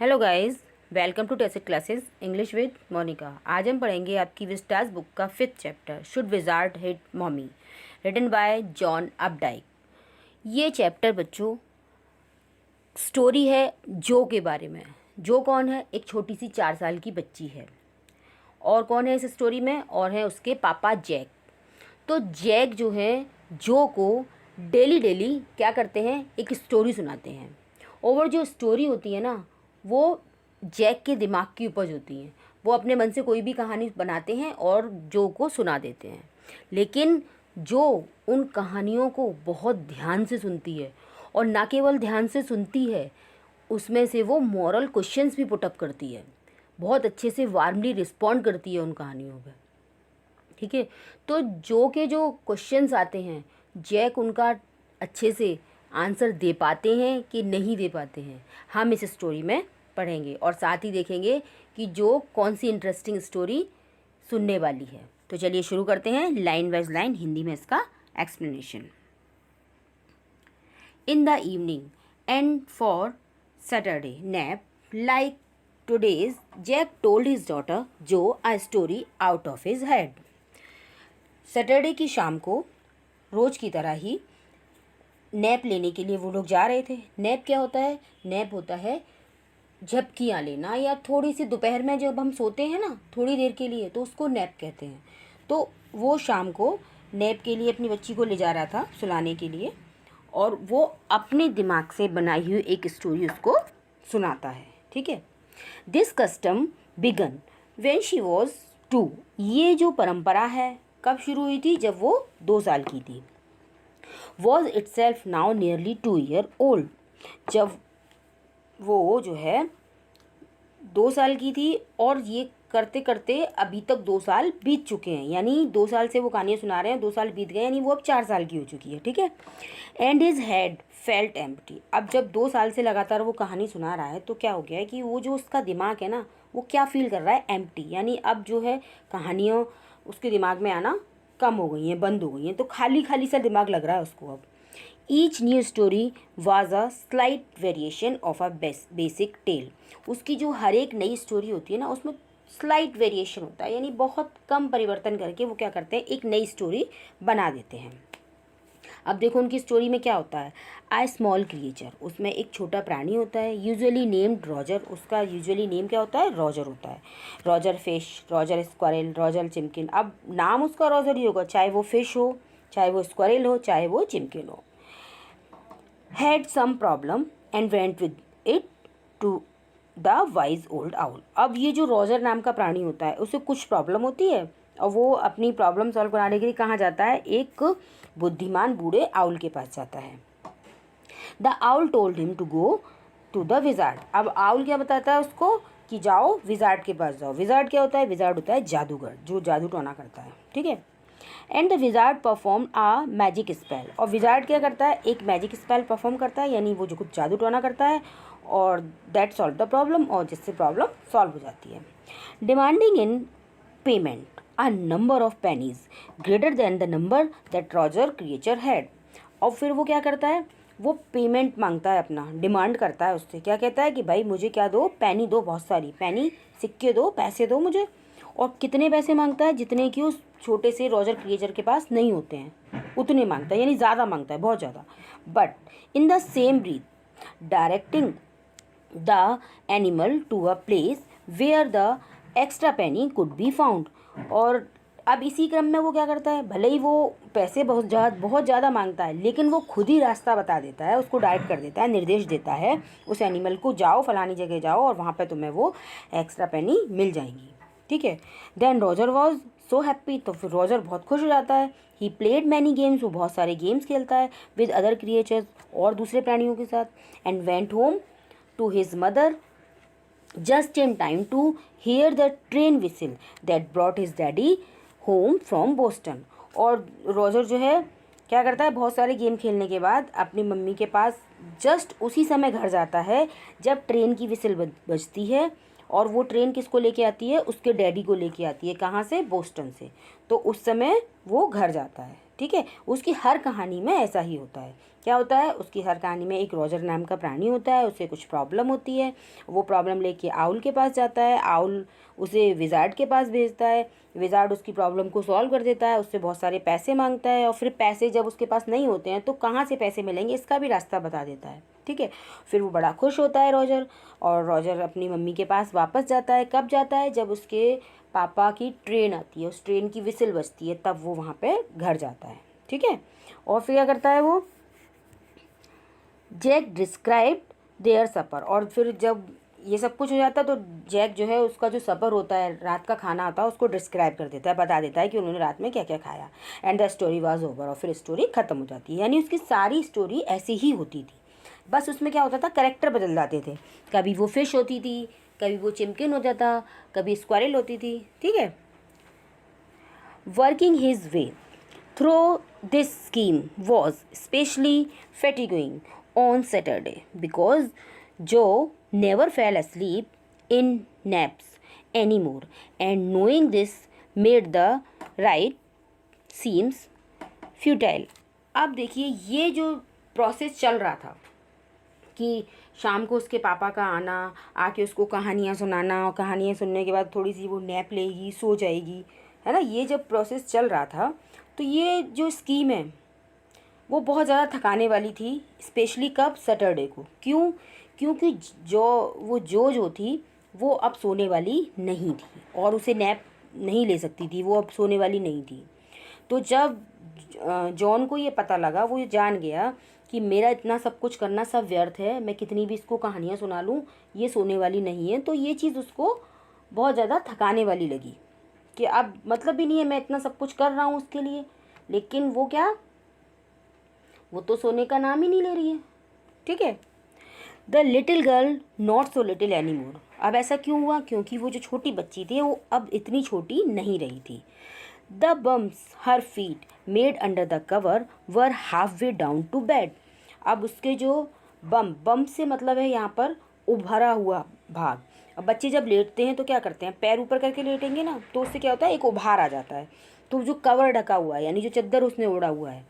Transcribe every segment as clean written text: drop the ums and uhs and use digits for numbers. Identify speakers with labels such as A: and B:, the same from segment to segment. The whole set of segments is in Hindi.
A: Hello guys, welcome to test classes English with Monica. आज हम पढ़ेंगे आपकी विस्टास बुक का 5th chapter should wizard hit mommy, written by John Updike. ये चैप्टर बच्चों स्टोरी है जो के बारे में। जो कौन है? एक छोटी सी 4 साल की बच्ची है। और कौन है इस स्टोरी में? और है उसके पापा जैक। तो जैक जो है जो को डेली डेली क्या करते हैं, एक स्टोरी सुनाते हैं। और जो स्टोरी होती है ना, वो जैक के दिमाग की उपज होती है। वो अपने मन से कोई भी कहानी बनाते हैं और जो को सुना देते हैं। लेकिन जो उन कहानियों को बहुत ध्यान से सुनती है, और ना केवल ध्यान से सुनती है, उसमें से वो मॉरल क्वेश्चंस भी पुटअप करती है। बहुत अच्छे से वार्मली रिस्पॉन्ड करती है उन कहानियों पर। ठीक है, तो जो के जो क्वेश्चंस आते हैं, जैक उनका अच्छे से आंसर दे पाते हैं कि नहीं दे पाते हैं, हम इस स्टोरी में पढ़ेंगे। और साथ ही देखेंगे कि जो कौन सी इंटरेस्टिंग स्टोरी सुनने वाली है। तो चलिए शुरू करते हैं लाइन वाइज लाइन, हिंदी में इसका explanation. In the evening and for Saturday nap like today's, Jack told his daughter Jo a story out of his head. Saturday की शाम को रोज की तरह ही नैप लेने के लिए वो लोग जा रहे थे। नैप क्या होता है? नैप होता है झपकियाँ लेना, या थोड़ी सी दोपहर में जब हम सोते हैं ना थोड़ी देर के लिए, तो उसको नैप कहते हैं। तो वो शाम को नैप के लिए अपनी बच्ची को ले जा रहा था सुलाने के लिए, और वो अपने दिमाग से बनाई हुई एक स्टोरी उसको सुनाता है। ठीक है, this custom began when she was 2। ये जो परंपरा है कब शुरू हुई थी? जब वो 2 साल की थी। Was itself now nearly 2 year old. जब वो जो है 2 साल की थी, और ये करते करते अभी तक 2 साल बीत चुके हैं। यानी 2 साल से वो कहानियाँ सुना रहे हैं, 2 साल बीत गए, यानी वो अब 4 साल की हो चुकी है। ठीक है, and his head felt empty. अब जब 2 साल से लगातार वो कहानी सुना रहा है, तो क्या हो गया है कि वो जो उसका दिमाग है ना, वो क्या फील कर रहा है? एम्प्टी। यानी अब जो है कहानियाँ उसके दिमाग में आना कम हो गई हैं, बंद हो गई हैं, तो खाली खाली सा दिमाग लग रहा है उसको अब। Each new story was a slight variation of a basic tale. उसकी जो हर एक नई स्टोरी होती है ना, उसमें स्लाइट वेरिएशन होता है, यानी बहुत कम परिवर्तन करके वो क्या करते हैं, एक नई स्टोरी बना देते हैं। अब देखो उनकी स्टोरी में क्या होता है। आई स्मॉल क्रिएचर, उसमें एक छोटा प्राणी होता है, यूजुअली नेम्ड रॉजर। उसका यूजुअली नेम क्या होता है? रॉजर होता है। Roger fish, Roger squirrel, Roger chipmunk. अब नाम उसका रॉजर ही होगा, चाहे वो फिश हो, चाहे वो स्क्वायरल हो, चाहे वो चिमकिन हो। Had some problem and went with it to the wise old owl. अब ये जो रॉजर नाम का प्राणी होता है, उसे कुछ प्रॉब्लम होती है, और वो अपनी प्रॉब्लम सॉल्व कराने के लिए कहाँ जाता है? एक बुद्धिमान बूढ़े आउल के पास जाता है। The owl told him to go to the wizard. अब आउल क्या बताता है उसको? कि जाओ विजार्ड के पास जाओ। विजार्ड क्या होता है? विजार्ड होता है जादूगर, जो जादू टोना करता है। ठीक है, and the wizard perform a magic spell. और विजार्ड क्या करता है? एक मैजिक स्पेल परफॉर्म करता है, यानी वो जो कुछ जादू टोना करता है, और दैट सॉल्व द प्रॉब्लम, और जिससे प्रॉब्लम सॉल्व हो जाती है। Demanding in payment a number of pennies greater than the number that Roger creature had. और फिर वो क्या करता है? वो पेमेंट मांगता है, अपना डिमांड करता है उससे। क्या कहता है कि भाई मुझे क्या दो? पैनी दो, बहुत सारी पैनी, सिक्के दो, पैसे दो मुझे। और कितने पैसे मांगता है? जितने कि उस छोटे से रॉजर क्रिएचर के पास नहीं होते हैं, उतने मांगता है, यानी ज़्यादा मांगता है, बहुत ज़्यादा। But in the same breath directing the animal to a place where the extra penny could be found. और अब इसी क्रम में वो क्या करता है? भले ही वो पैसे बहुत ज़्यादा मांगता है, लेकिन वो खुद ही रास्ता बता देता है, उसको डायरेक्ट कर देता है, निर्देश देता है उस एनिमल को, जाओ फलानी जगह जाओ, और वहाँ पे तुम्हें वो एक्स्ट्रा पेनी मिल जाएंगी। ठीक है, then Roger was so happy. तो फिर रॉजर बहुत खुश हो जाता है। ही प्लेड मैनी गेम्स, वो बहुत सारे गेम्स खेलता है विद अदर क्रिएचर्स, और दूसरे प्राणियों के साथ। And went home to his mother just in time to hear the train whistle that brought his daddy home from Boston। और रॉजर जो है क्या करता है? बहुत सारे गेम खेलने के बाद अपनी मम्मी के पास जस्ट उसी समय घर जाता है जब ट्रेन की विसिल बजती है। और वो ट्रेन किसको लेके आती है? उसके डैडी को लेके आती है। कहाँ से? बोस्टन से। तो उस समय वो घर जाता है। ठीक है, उसकी हर कहानी में ऐसा ही होता है। क्या होता है, उसकी हर कहानी में एक रॉजर नाम का प्राणी होता है, उसे कुछ प्रॉब्लम होती है, वो प्रॉब्लम लेके आउल के पास जाता है, आउल उसे विजार्ड के पास भेजता है, विजार्ड उसकी प्रॉब्लम को सॉल्व कर देता है, उससे बहुत सारे पैसे मांगता है और फिर पैसे जब उसके पास नहीं होते हैं तो कहाँ से पैसे मिलेंगे इसका भी रास्ता बता देता है। ठीक है, फिर वो बड़ा खुश होता है रॉजर, और रॉजर अपनी मम्मी के पास वापस जाता है। कब जाता है, जब उसके पापा की ट्रेन आती है, उस ट्रेन की विसिल बजती है, तब वो वहाँ पे घर जाता है। ठीक है, और फिर क्या करता है वो, जैक डिस्क्राइब देयर सपर, और फिर जब ये सब कुछ हो जाता है तो जैक जो है उसका जो सपर होता है, रात का खाना आता है, उसको डिस्क्राइब कर देता है, बता देता है कि उन्होंने रात में क्या क्या खाया। And the story was over, और फिर स्टोरी ख़त्म हो जाती है। यानी उसकी सारी स्टोरी ऐसी ही होती थी, बस उसमें क्या होता था, कैरेक्टर बदल जाते थे। कभी वो फिश होती थी, कभी वो चिमकिन हो जाता, कभी स्क्वायरल होती थी। ठीक है, working his way through this scheme was especially fatiguing on Saturday because Joe never fell asleep in naps anymore, and knowing this made the ride seems futile. अब देखिए ये जो प्रोसेस चल रहा था कि शाम को उसके पापा का आना, आके उसको कहानियाँ सुनाना, और कहानियाँ सुनने के बाद थोड़ी सी वो नैप लेगी, सो जाएगी, है ना, ये जब प्रोसेस चल रहा था तो ये जो स्कीम है वो बहुत ज़्यादा थकाने वाली थी, स्पेशली कब, सैटरडे को। क्यों, क्योंकि जो थी वो अब सोने वाली नहीं थी और उसे नैप नहीं ले सकती थी, वो अब सोने वाली नहीं थी। तो जब जॉन को ये पता लगा, वो ये जान गया कि मेरा इतना सब कुछ करना सब व्यर्थ है, मैं कितनी भी इसको कहानियाँ सुना लूँ ये सोने वाली नहीं है, तो ये चीज़ उसको बहुत ज़्यादा थकाने वाली लगी कि अब मतलब भी नहीं है, मैं इतना सब कुछ कर रहा हूँ उसके लिए, लेकिन वो क्या, वो तो सोने का नाम ही नहीं ले रही है। ठीक है, the little girl not so little any more. अब ऐसा क्यों हुआ, क्योंकि वो जो छोटी बच्ची थी वो अब इतनी छोटी नहीं रही थी। The bums her feet made under the cover were half way down to bed. अब उसके जो बम से मतलब है यहाँ पर उभरा हुआ भाग। अब बच्चे जब लेटते हैं तो क्या करते हैं, पैर ऊपर करके लेटेंगे ना, तो उससे क्या होता है, एक उभार आ जाता है। तो जो कवर ढका हुआ है, यानी जो चद्दर उसने ओढ़ा हुआ है,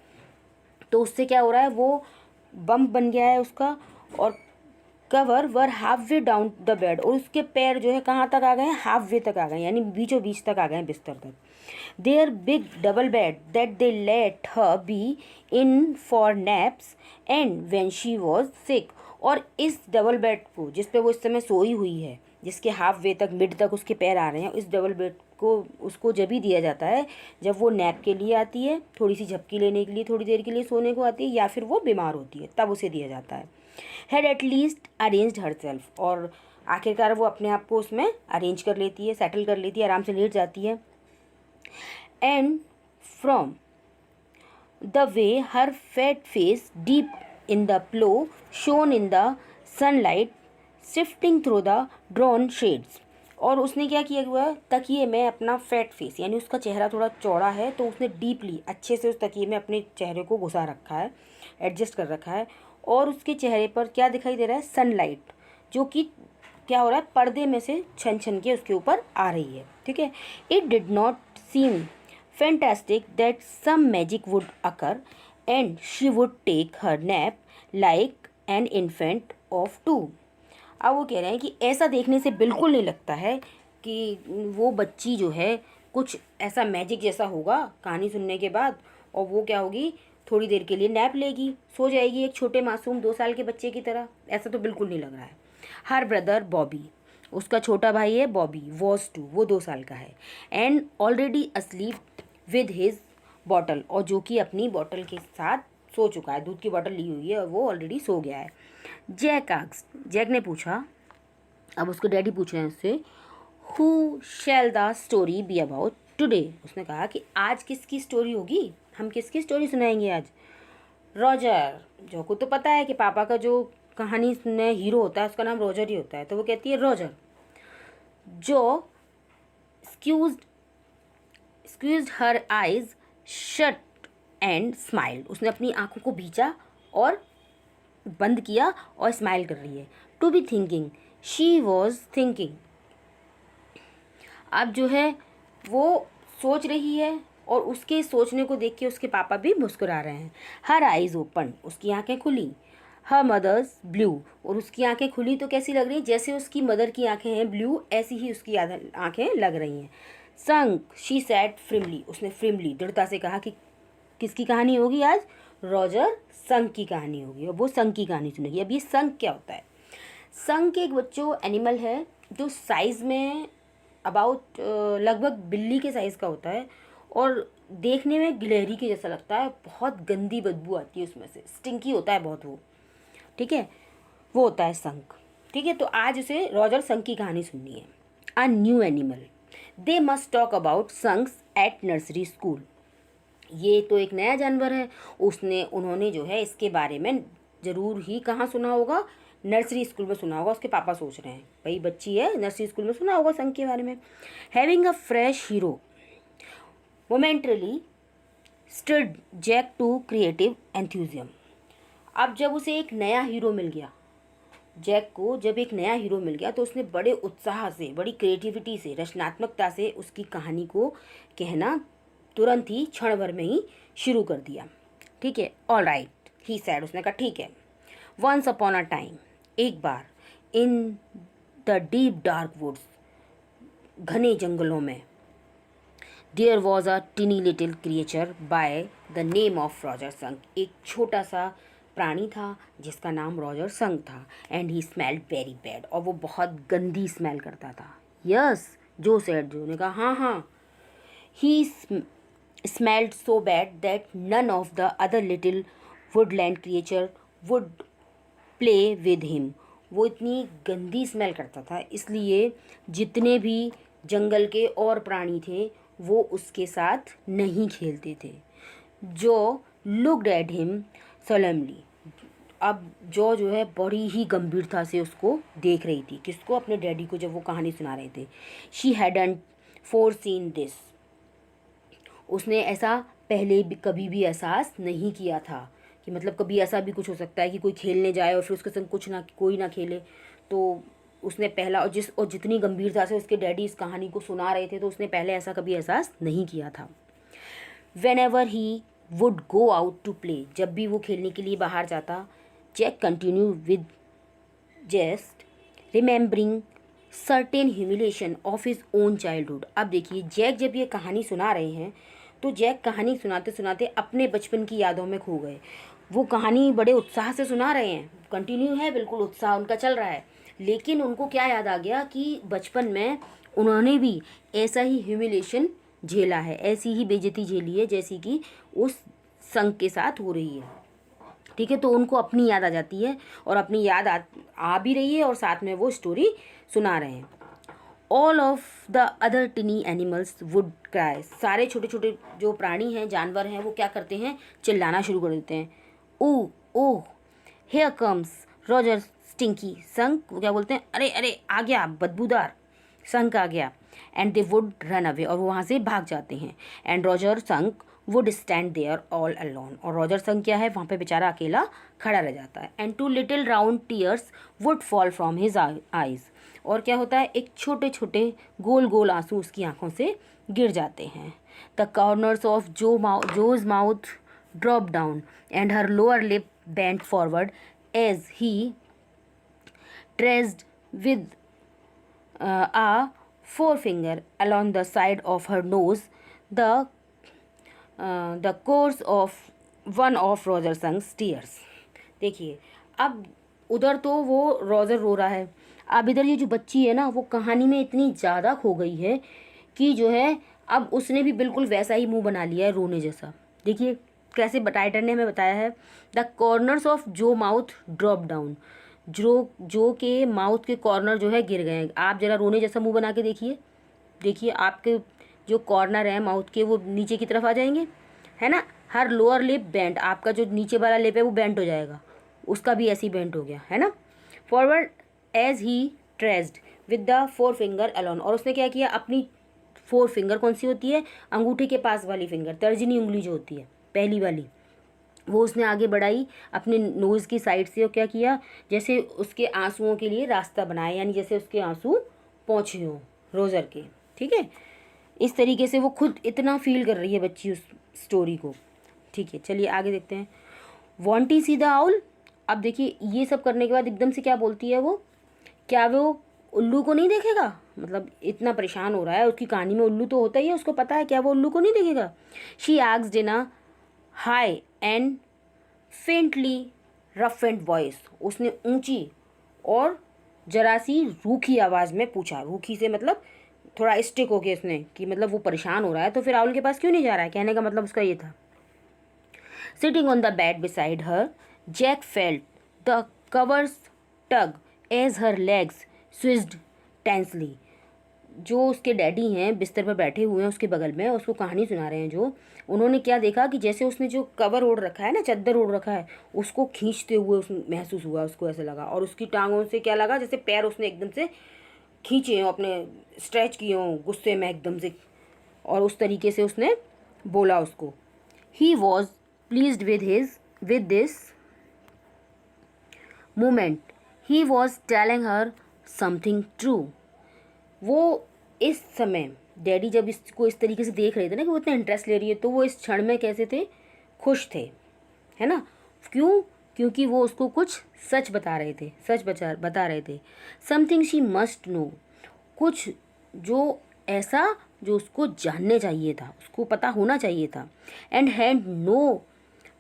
A: तो उससे क्या हो रहा है, वो बम बन गया है उसका, और cover were half way down the bed, और उसके पैर जो है कहाँ तक आ गए हैं, हाफ वे तक आ गए, यानी बीचों बीच तक आ गए हैं बिस्तर तक। Their big double bed that they let her be in for naps and when she was sick. और इस डबल बेड को जिस पे वो इस समय सोई हुई है, जिसके हाफ वे तक, मिड तक उसके पैर आ रहे हैं, इस डबल बेड को उसको जब ही दिया जाता है जब वो नैप के लिए आती है, थोड़ी सी झपकी लेने के लिए, थोड़ी देर के लिए सोने को आती है, या फिर वो बीमार होती है, तब उसे दिया जाता है। Had at least arranged her self, और आखिरकार वो अपने आप को उसमें अरेंज कर लेती है, सेटल कर लेती है, आराम से लेट जाती है। And from the way her fat face deep in the pillow shone in the sunlight sifting through the drawn shades। और उसने क्या किया हुआ है, तकिए में अपना फैट फेस, यानी उसका चेहरा थोड़ा चौड़ा है तो उसने डीपली अच्छे से उस तकिए में अपने चेहरे को घुसा रखा है, एडजस्ट कर रखा है, और उसके चेहरे पर क्या दिखाई दे रहा है, सनलाइट, जो कि क्या हो रहा है, पर्दे में से छन छन के उसके ऊपर आ रही है। ठीक है, it did not seem fantastic that some magic would occur and she would take her nap like an infant of 2। अब वो कह रहे हैं कि ऐसा देखने से बिल्कुल नहीं लगता है कि वो बच्ची जो है कुछ ऐसा मैजिक जैसा होगा कहानी सुनने के बाद, और वो क्या होगी, थोड़ी देर के लिए नैप लेगी, सो जाएगी एक छोटे मासूम 2 साल के बच्चे की तरह। ऐसा तो बिल्कुल नहीं लग रहा है। हर ब्रदर बॉबी, उसका छोटा भाई है बॉबी, वॉज 2, वो 2 साल का है, and already asleep with his bottle, और जो कि अपनी बॉटल के साथ सो चुका है, दूध की बॉटल ली हुई है और वो ऑलरेडी सो गया है। जैक ने पूछा, अब उसको डैडी पूछ रहे हैं उससे, who shell the story be about today. उसने कहा कि आज किसकी स्टोरी होगी, हम किसकी स्टोरी सुनाएंगे आज। रॉजर, जो को तो पता है कि पापा का जो कहानी में हीरो होता है उसका नाम रॉजर ही होता है, तो वो कहती है Roger. Jo squeezed her eyes shut and smiled, उसने अपनी आंखों को भींचा और बंद किया और स्माइल कर रही है। To be thinking, she was thinking. अब जो है वो सोच रही है और उसके सोचने को देख के उसके पापा भी मुस्कुरा रहे हैं। हर आइज़ ओपन, उसकी आंखें खुली। हर मदर्स ब्लू, और उसकी आंखें खुली तो कैसी लग रही, जैसे उसकी मदर की आंखें हैं ब्लू, ऐसी ही उसकी आंखें लग रही हैं। संक, शी सैड फ्रिमली, उसने फ्रिमली दृढ़ता से कहा कि किसकी कहानी होगी आज, रॉजर संक की कहानी होगी, और वो संक की कहानी सुनेगी। अब ये संक क्या होता है? संक एक बच्चों एनिमल है जो साइज़ में अबाउट लगभग बिल्ली के साइज़ का होता है, और देखने में गिलहरी के जैसा लगता है। बहुत गंदी बदबू आती है उसमें से, स्टिंकी होता है बहुत वो, ठीक है, वो होता है संक। ठीक है, तो आज उसे रॉजर संक की कहानी सुननी है। A new animal, they must talk about skunks at nursery school. ये तो एक नया जानवर है, उन्होंने जो है इसके बारे में ज़रूर ही कहाँ सुना होगा, नर्सरी स्कूल में सुना होगा। उसके पापा सोच रहे हैं भाई बच्ची है, नर्सरी स्कूल में सुना होगा संक के बारे में। Having a fresh hero momentarily stirred Jack to creative enthusiasm. अब जब उसे एक नया हीरो मिल गया, जैक को जब एक नया हीरो मिल गया, तो उसने बड़े उत्साह से, बड़ी क्रिएटिविटी से, रचनात्मकता से उसकी कहानी को कहना तुरंत ही क्षण भर में ही शुरू कर दिया। ठीक है, ऑल राइट ही सैड, उसने कहा ठीक है। वंस अपॉन अ टाइम, एक बार, in the deep dark woods, घने जंगलों में, there was a tiny little creature by the name of Roger Skunk. एक छोटा सा प्राणी था जिसका नाम रॉजर संक था। And he smelled very bad, और वो बहुत गंदी स्मेल करता था। यस, जो सेड, जो ने कहा हाँ हाँ। He smelled so bad that none of the other little woodland creature would play with him. वो इतनी गंदी स्मेल करता था, इसलिए जितने भी जंगल के और प्राणी थे वो उसके साथ नहीं खेलते थे। जो लुक्ड एट हिम सोलेमली, अब जो है बड़ी ही गंभीरता से उसको देख रही थी। किसको? अपने डैडी को, जब वो कहानी सुना रहे थे। शी हैडंट फोरसीन दिस, उसने ऐसा पहले भी कभी भी एहसास नहीं किया था कि मतलब कभी ऐसा भी कुछ हो सकता है कि कोई खेलने जाए और फिर उसके संग कोई ना खेले। तो उसने पहला, और जितनी गंभीरता से उसके डैडी इस कहानी को सुना रहे थे, तो उसने पहले ऐसा कभी एहसास नहीं किया था। Whenever he would go out to play, जब भी वो खेलने के लिए बाहर जाता, Jack continue with just remembering certain humiliation of his own childhood. अब देखिए, जैक जब ये कहानी सुना रहे हैं, तो जैक कहानी सुनाते सुनाते अपने बचपन की यादों में खो गए। वो कहानी बड़े उत्साह से सुना रहे हैं, कंटिन्यू है, बिल्कुल उत्साह उनका चल रहा है, लेकिन उनको क्या याद आ गया कि बचपन में उन्होंने भी ऐसा ही ह्यूमिलेशन झेला है, ऐसी ही बेइज्जती झेली है जैसी कि उस संघ के साथ हो रही है। ठीक है, तो उनको अपनी याद आ जाती है, और अपनी याद आ भी रही है, और साथ में वो स्टोरी सुना रहे हैं। All of the other टिनी animals would cry, सारे छोटे छोटे जो प्राणी हैं, जानवर हैं, वो क्या करते हैं, चिल्लाना शुरू कर देते हैं। ओह ओह, हियर कम्स रॉजर स्टिंकी संक, वो क्या बोलते हैं, अरे अरे आ गया बदबूदार संक आ गया। And they would run away, और वो वहाँ से भाग जाते हैं। And Roger skunk would stand there all alone, और रॉजर संक क्या है, वहाँ पे बेचारा अकेला खड़ा रह जाता है। And 2 little round tears would fall from his eyes, और क्या होता है, एक छोटे छोटे गोल गोल आंसू उसकी आंखों से गिर जाते हैं। The corners of Jo's mouth drop down and her lower lip bent forward as he traced with a forefinger along the side of her nose the course of one of Roger Skunk's tears। देखिए, अब उधर तो वो रॉजर रो रहा है, अब इधर ये जो बच्ची है ना, वो कहानी में इतनी ज़्यादा खो गई है कि जो है अब उसने भी बिल्कुल वैसा ही मुंह बना लिया है रोने जैसा। देखिए कैसे टाइटर ने हमें बताया है, द कॉर्नर्स ऑफ जो माउथ ड्रॉप डाउन, जो के माउथ के कॉर्नर जो है गिर गए हैं। आप ज़रा रोने जैसा मुंह बना के देखिए आपके जो कॉर्नर हैं माउथ के, वो नीचे की तरफ आ जाएंगे, है ना। हर लोअर लिप बेंट, आपका जो नीचे वाला लिप है वो बेंट हो जाएगा, उसका भी ऐसे ही बेंट हो गया, है ना। Forward as he traced with the 4 finger alone, और उसने क्या किया, अपनी 4 फिंगर, कौन सी होती है, अंगूठे के पास वाली फिंगर, तर्जनी उंगली जो होती है पहली वाली, वो उसने आगे बढ़ाई अपने नोज़ की साइड से, और क्या किया, जैसे उसके आंसुओं के लिए रास्ता बनाया, यानी जैसे उसके आंसू पहुँचे हों रोज़र के। ठीक है, इस तरीके से वो खुद इतना फील कर रही है बच्ची उस स्टोरी को। ठीक है, चलिए आगे देखते हैं। Want he see the owl. अब देखिए ये सब करने के बाद एकदम से क्या बोलती है वो, क्या वो उल्लू को नहीं देखेगा? मतलब इतना परेशान हो रहा है, उसकी कहानी में उल्लू तो होता ही है, उसको पता है, क्या वो उल्लू को नहीं देखेगा? She asked in a high and faintly rough and voice. उसने ऊंची और जरा सी रूखी आवाज़ में पूछा। रूखी से मतलब थोड़ा स्टिक होके उसने, कि मतलब वो परेशान हो रहा है तो फिर आउल के पास क्यों नहीं जा रहा है, कहने का मतलब उसका ये था। Sitting on the bed beside her, Jack felt the covers tug as her legs swished tensely. जो उसके डैडी हैं बिस्तर पर बैठे हुए हैं उसके बगल में, उसको कहानी सुना रहे हैं जो, उन्होंने क्या देखा कि जैसे उसने जो कवर ओढ़ रखा है ना, चादर ओढ़ रखा है, उसको खींचते हुए उस महसूस हुआ, उसको ऐसे लगा। और उसकी टांगों से क्या लगा, जैसे पैर उसने एकदम से खींचे हों, अपने स्ट्रेच किए हों गुस्से में एकदम से। और उस तरीके से उसने बोला उसको। He was pleased with this moment, he was telling her something true. वो इस समय डैडी जब इसको इस तरीके से देख रहे थे ना कि वो इतना इंटरेस्ट ले रही है, तो वो इस क्षण में कैसे थे, खुश थे, है ना? क्यों? क्योंकि वो उसको कुछ सच बता रहे थे, बता रहे थे। समथिंग शी मस्ट नो, कुछ जो ऐसा जो उसको जानने चाहिए था, उसको पता होना चाहिए था। And had no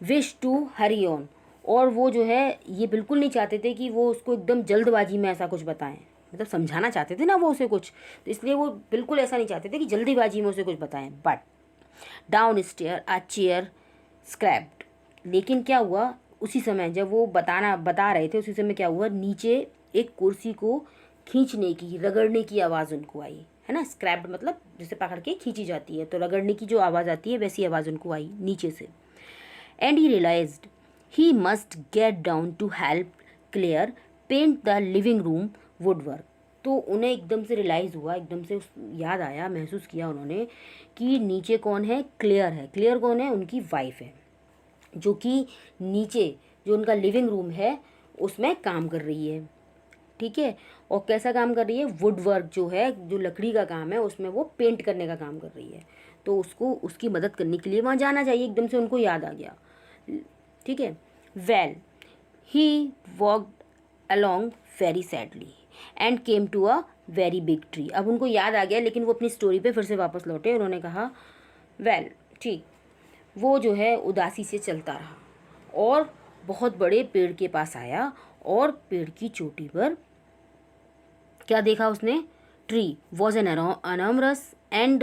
A: wish to hurry on, और वो जो है ये बिल्कुल नहीं चाहते थे कि वो उसको एकदम जल्दबाजी में ऐसा कुछ बताएं। मतलब समझाना चाहते थे ना वो उसे कुछ, तो इसलिए वो बिल्कुल ऐसा नहीं चाहते थे कि जल्दीबाजी में उसे कुछ बताएं। But down stair a chair scraped. लेकिन क्या हुआ, उसी समय जब वो बता रहे थे, उसी समय क्या हुआ, नीचे एक कुर्सी को खींचने की, रगड़ने की आवाज़ उनको आई, है ना? स्क्रैप्ड मतलब जैसे पकड़ के खींची जाती है, तो रगड़ने की जो आवाज़ आती है वैसी आवाज़ उनको आई नीचे से। And he realised he must get down to help Clare paint the living room woodwork. तो उन्हें एकदम से रियलाइज़ हुआ, एकदम से याद आया, महसूस किया उन्होंने कि नीचे कौन है, क्लेयर है। क्लेयर कौन है? उनकी वाइफ है, जो कि नीचे जो उनका लिविंग रूम है उसमें काम कर रही है। ठीक है, और कैसा काम कर रही है? वुड वर्क जो है, जो लकड़ी का काम है, उसमें वो पेंट करने का काम कर रही है। तो उसको उसकी मदद करने के लिए वहाँ जाना चाहिए, एकदम से उनको याद आ गया। ठीक है, well he walked along very sadly and came to a very big tree. अब उनको याद आ गया, लेकिन वो अपनी स्टोरी पे फिर से वापस लौटे। उन्होंने कहा वेल ठीक, वो जो है उदासी से चलता रहा और बहुत बड़े पेड़ के पास आया, और पेड़ की चोटी पर क्या देखा उसने? Tree was an enormous and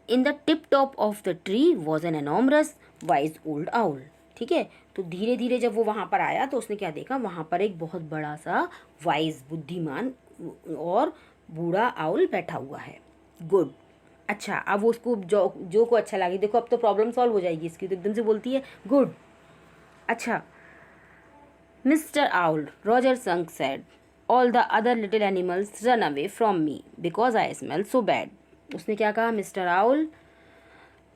A: in the tip top of the tree was an enormous wise old owl. ठीक है, तो धीरे धीरे जब वो वहाँ पर आया तो उसने क्या देखा, वहाँ पर एक बहुत बड़ा सा वाइज, बुद्धिमान और बूढ़ा आउल बैठा हुआ है। गुड। अच्छा, अब वो उसको जो को अच्छा लगे, देखो अब तो प्रॉब्लम सॉल्व हो जाएगी इसकी, तो एकदम से बोलती है गुड। अच्छा, mister owl, Roger Skunk said, all the other little animals run away from me because I smell so bad. उसने क्या कहा? मिस्टर आउल,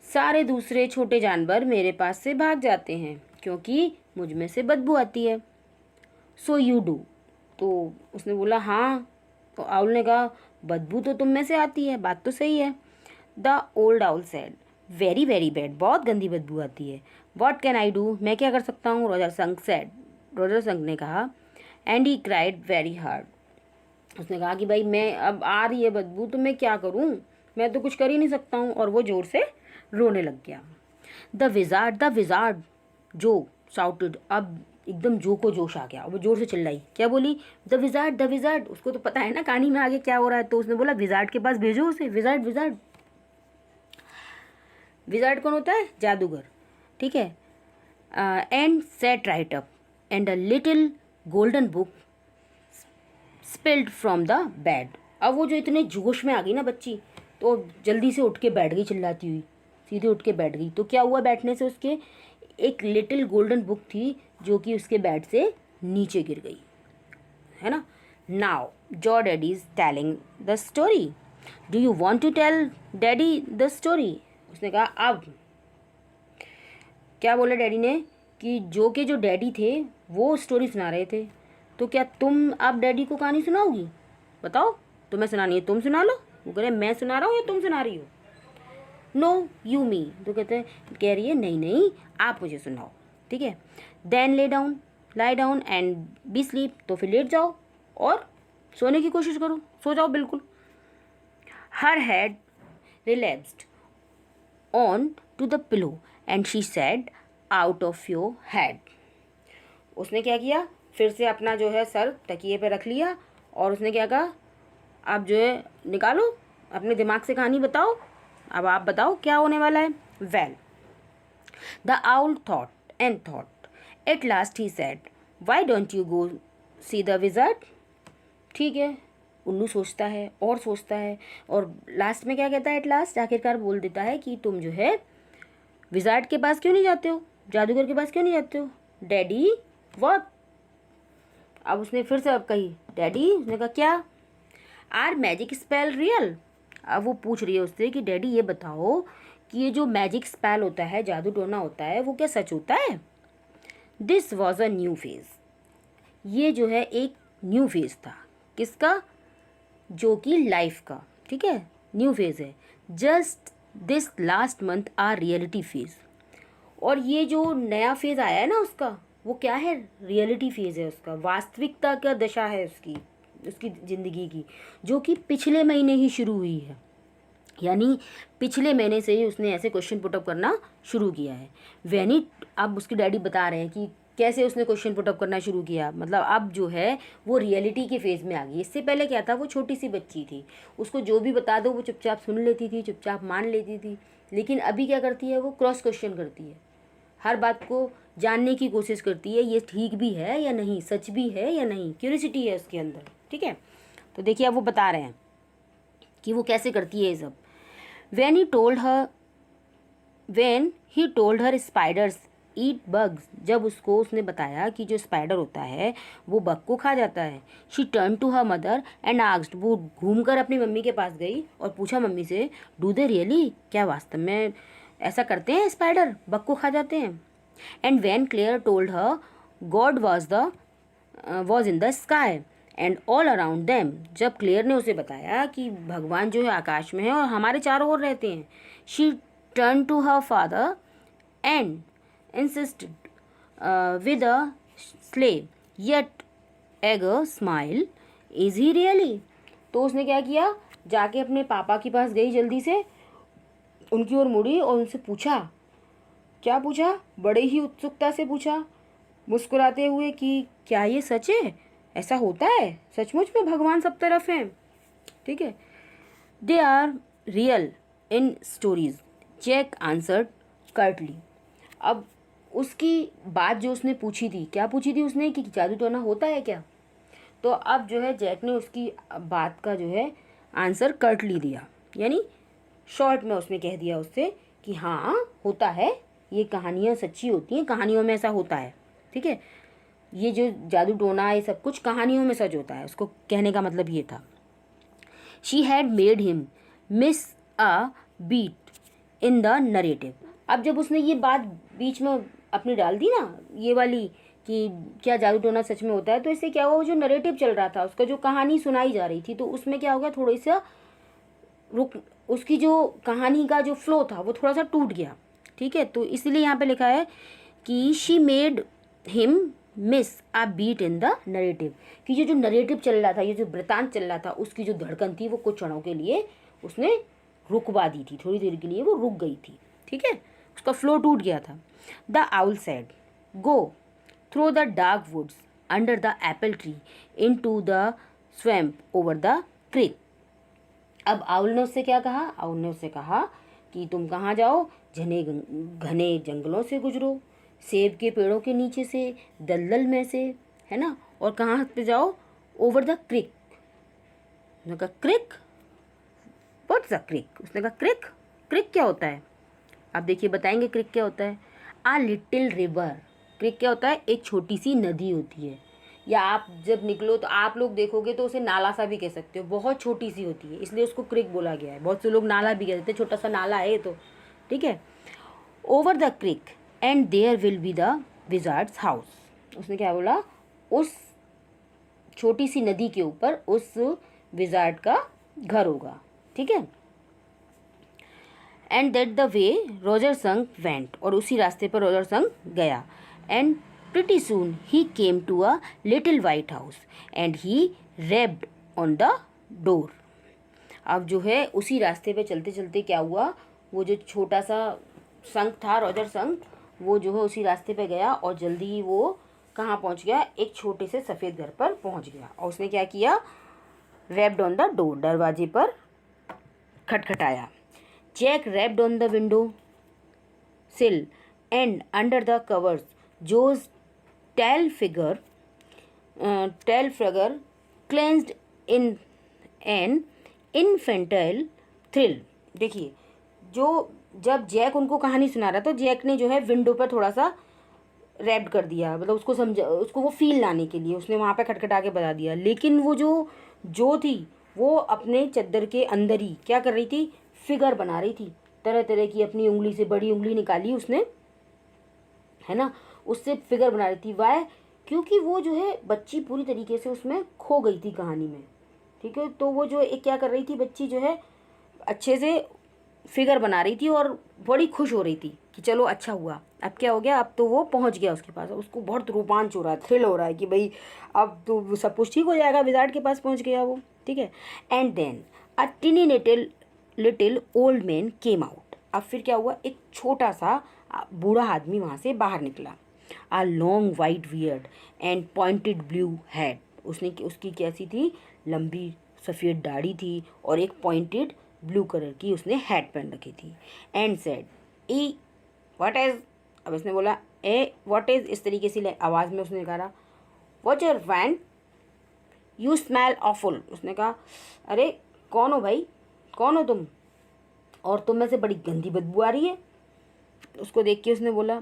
A: सारे दूसरे छोटे जानवर मेरे पास से भाग जाते हैं क्योंकि मुझ में से बदबू आती है। So you do. तो उसने बोला हाँ। तो आउल ने कहा बदबू तो तुम में से आती है, बात तो सही है। The old owl said, very very bad, बहुत गंदी बदबू आती है। वॉट कैन आई डू, मैं क्या कर सकता हूँ? Roger Skunk said, Roger Skunk ने कहा। And he cried very hard. उसने कहा कि भाई मैं, अब आ रही है बदबू तो मैं क्या करूँ, मैं तो कुछ कर ही नहीं सकता हूँ। और वो ज़ोर से रोने लग गया। द विजार्ड जो शाउटेड, अब एकदम जो को जोश आ गया, वो जोर से चिल्लाई। क्या बोली? The wizard. उसको तो पता है ना कहानी में आगे क्या हो रहा है, तो उसने बोला विजार्ड के पास भेजो उसे। विजार्ड कौन होता है? जादूगर। ठीक है। And set right up and a little golden book spilled from the bed. अब वो जो इतने जोश में आ गई ना बच्ची, तो जल्दी से उठ के बैठ गई, चिल्लाती हुई सीधे उठ के बैठ गई। तो क्या हुआ बैठने से? उसके एक लिटिल गोल्डन बुक थी जो कि उसके बेड से नीचे गिर गई, है ना? Now your daddy is telling the story, do you want to tell daddy the story? उसने कहा अब क्या बोला डैडी ने कि जो डैडी थे वो स्टोरी सुना रहे थे, तो क्या तुम अब डैडी को कहानी सुनाओगी? बताओ। तुम्हें सुनानी है तुम सुना लो। वो कह रहे मैं सुना रहा हूँ या तुम सुना रही हो? नो यू मी, तो कह रही है नहीं नहीं आप मुझे सुनाओ, ठीक है। Then lie down and be sleep, तो फिर लेट जाओ और सोने की कोशिश करो, सो जाओ बिल्कुल। Her head relapsed on to the pillow and she said out of your head. उसने क्या किया, फिर से अपना जो है सर तकिए पे रख लिया और उसने क्या कहा, आप जो है निकालो अपने दिमाग से कहानी बताओ, अब आप बताओ क्या होने वाला है। Well the owl thought and thought, at last he said why don't you go see the wizard. ठीक है, उल्लू सोचता है और लास्ट में क्या कहता है, एट लास्ट आखिरकार बोल देता है कि तुम जो है विज़ार्ड के पास क्यों नहीं जाते हो, जादूगर के पास क्यों नहीं जाते हो। डैडी व्हाट, अब उसने फिर से अब कही डैडी, उसने कहा क्या, आर मैजिक स्पेल रियल। अब वो पूछ रही है उससे कि डैडी ये बताओ कि ये जो मैजिक स्पेल होता है, जादू टोना होता है, वो क्या सच होता है। This was a new phase, ये जो है एक न्यू फेज था, किसका, जो कि लाइफ का, ठीक है, न्यू फेज है। Just this last month are reality phase, और ये जो नया फेज आया है ना उसका, वो क्या है, रियलिटी फेज है उसका, वास्तविकता का दशा है उसकी ज़िंदगी की, जो कि पिछले महीने ही शुरू हुई है। यानी पिछले महीने से ही उसने ऐसे क्वेश्चन पुटअप करना शुरू किया है। वैनी, अब उसके डैडी बता रहे हैं कि कैसे उसने क्वेश्चन पुटअप करना शुरू किया, मतलब अब जो है वो रियलिटी के फेज़ में आ गई। इससे पहले क्या था, वो छोटी सी बच्ची थी, उसको जो भी बता दो वो चुपचाप सुन लेती थी, चुपचाप मान लेती थी। लेकिन अभी क्या करती है, वो क्रॉस क्वेश्चन करती है, हर बात को जानने की कोशिश करती है, ये ठीक भी है या नहीं, सच भी है या नहीं, क्यूरियोसिटी है उसके अंदर, ठीक है। तो देखिए अब वो बता रहे हैं कि वो कैसे करती है ये सब। When he told her spiders eat bugs, जब उसने बताया कि जो स्पाइडर होता है वो बग को खा जाता है। She turned to her mother and asked, वो घूमकर अपनी मम्मी के पास गई और पूछा मम्मी से, Do they really, क्या वास्तव में ऐसा करते हैं स्पाइडर, बग को खा जाते हैं। And when Claire told her God was in the sky and all around them, जब क्लेयर ने उसे बताया कि भगवान जो है आकाश में है और हमारे चारों ओर रहते हैं। She turn to her father and insisted with a slave yet eager smile, is he really. तो उसने क्या किया, जाके अपने पापा के पास गई, जल्दी से उनकी ओर मुड़ी और उनसे पूछा, क्या पूछा, बड़े ही उत्सुकता से पूछा, मुस्कुराते हुए, कि क्या ये सच है, ऐसा होता है सचमुच में, भगवान सब तरफ हैं, ठीक है। They are real in stories, Jack answered curtly. अब उसकी बात जो उसने पूछी थी, क्या पूछी थी उसने, कि जादू टोना होता है क्या, तो अब जो है जैक ने उसकी बात का जो है आंसर कर्टली दिया, यानी शॉर्ट में उसने कह दिया उससे कि हाँ होता है, ये कहानियाँ सच्ची होती हैं, कहानियों में ऐसा होता है, ठीक है। ये जो जादू टोना ये सब कुछ कहानियों में सच होता है, उसको कहने का मतलब ये था। She had made him miss a beat in the narrative. अब जब उसने ये बात बीच में अपनी डाल दी ना, ये वाली, कि क्या जादू टोना सच में होता है, तो इससे क्या हुआ, वो जो नरेटिव चल रहा था उसका, जो कहानी सुनाई जा रही थी, तो उसमें क्या हो गया, थोड़ी सा उसकी जो कहानी का जो फ्लो था वो थोड़ा सा टूट गया, ठीक है। तो इसलिए यहाँ पे लिखा है कि she made him miss a beat in the narrative, कि ये जो नरेटिव चल रहा था, ये जो वृतांत चल रहा था, उसकी जो धड़कन थी वो कुछ क्षणों के लिए उसने रुकवा दी थी, थोड़ी देर के लिए वो रुक गई थी, ठीक है, उसका फ्लो टूट गया था। The owl said, go through the dark woods under the apple tree in to the swamp over the creek. अब आउल ने उससे क्या कहा, आउल ने उससे कहा कि तुम कहाँ जाओ, घने जंगलों से गुजरो, सेब के पेड़ों के नीचे से, दलदल में से, है ना, और कहाँ पे जाओ, ओवर द क्रिक। उसने कहा क्रिक, व्हाट्स द क्रिक, उसने कहा क्रिक, क्रिक क्या होता है, आप देखिए बताएंगे क्रिक क्या होता है। आ लिटिल रिवर, क्रिक क्या होता है, एक छोटी सी नदी होती है, या आप जब निकलो तो आप लोग देखोगे तो उसे नाला सा भी कह सकते हो, बहुत छोटी सी होती है, इसलिए उसको क्रिक बोला गया है। बहुत से लोग नाला भी कहते हैं, छोटा सा नाला है तो, ठीक है। Over the creek and there will be the wizard's house. उसने क्या बोला, उस छोटी सी नदी के ऊपर उस विजार्ड का घर होगा, ठीक है। And that the way Roger Skunk went, और उसी रास्ते पर रॉजर संक गया। And pretty soon he came to a little white house and he rapped on the door. अब जो है उसी रास्ते पे चलते चलते क्या हुआ, वो जो छोटा सा संक था, रॉजर संक, वो जो है उसी रास्ते पे गया और जल्दी ही वो कहाँ पहुँच गया, एक छोटे से सफ़ेद घर पर पहुँच गया। और उसने क्या किया, रैप्ड ऑन द डोर, दरवाजे पर खटखटाया। Jack rapped on the window sill and under the covers Jo's tall figure clenched in an infantile thrill. देखिए, जो जब जैक उनको कहानी सुना रहा था, जैक ने जो है विंडो पर थोड़ा सा रैप्ड कर दिया, मतलब उसको समझा, उसको वो फील लाने के लिए उसने वहाँ पे खटखटा के बता दिया। लेकिन वो जो थी वो अपने चद्दर के अंदर ही क्या कर रही थी, फिगर बना रही थी, तरह तरह की अपनी उंगली से, बड़ी उंगली निकाली उसने, है ना, उससे फिगर बना रही थी। वाई, क्योंकि वो जो है बच्ची पूरी तरीके से उसमें खो गई थी कहानी में, ठीक है। तो वो जो एक क्या कर रही थी, बच्ची जो है अच्छे से फिगर बना रही थी और बड़ी खुश हो रही थी कि चलो अच्छा हुआ, अब क्या हो गया, अब तो वो पहुंच गया उसके पास। उसको बहुत रोमांच हो रहा है, थ्रिल हो रहा है कि भाई अब तो सब कुछ ठीक हो जाएगा, विजार्ड के पास पहुंच गया वो, ठीक है। And then a tiny little old man came out. अब फिर क्या हुआ, एक छोटा सा बूढ़ा आदमी वहाँ से बाहर निकला। A long white beard and pointed blue hat, उसकी कैसी थी, लंबी सफ़ेद दाढ़ी थी और एक पॉइंटेड ब्लू कलर की उसने हैट पहन रखी थी। And said E what is, अब इसने बोला ए व्हाट इज, इस तरीके से आवाज़ में उसने कहा what your when you smell awful. उसने कहा अरे कौन हो भाई, कौन हो तुम, और तुम में से बड़ी गंदी बदबू आ रही है। उसको देख के उसने बोला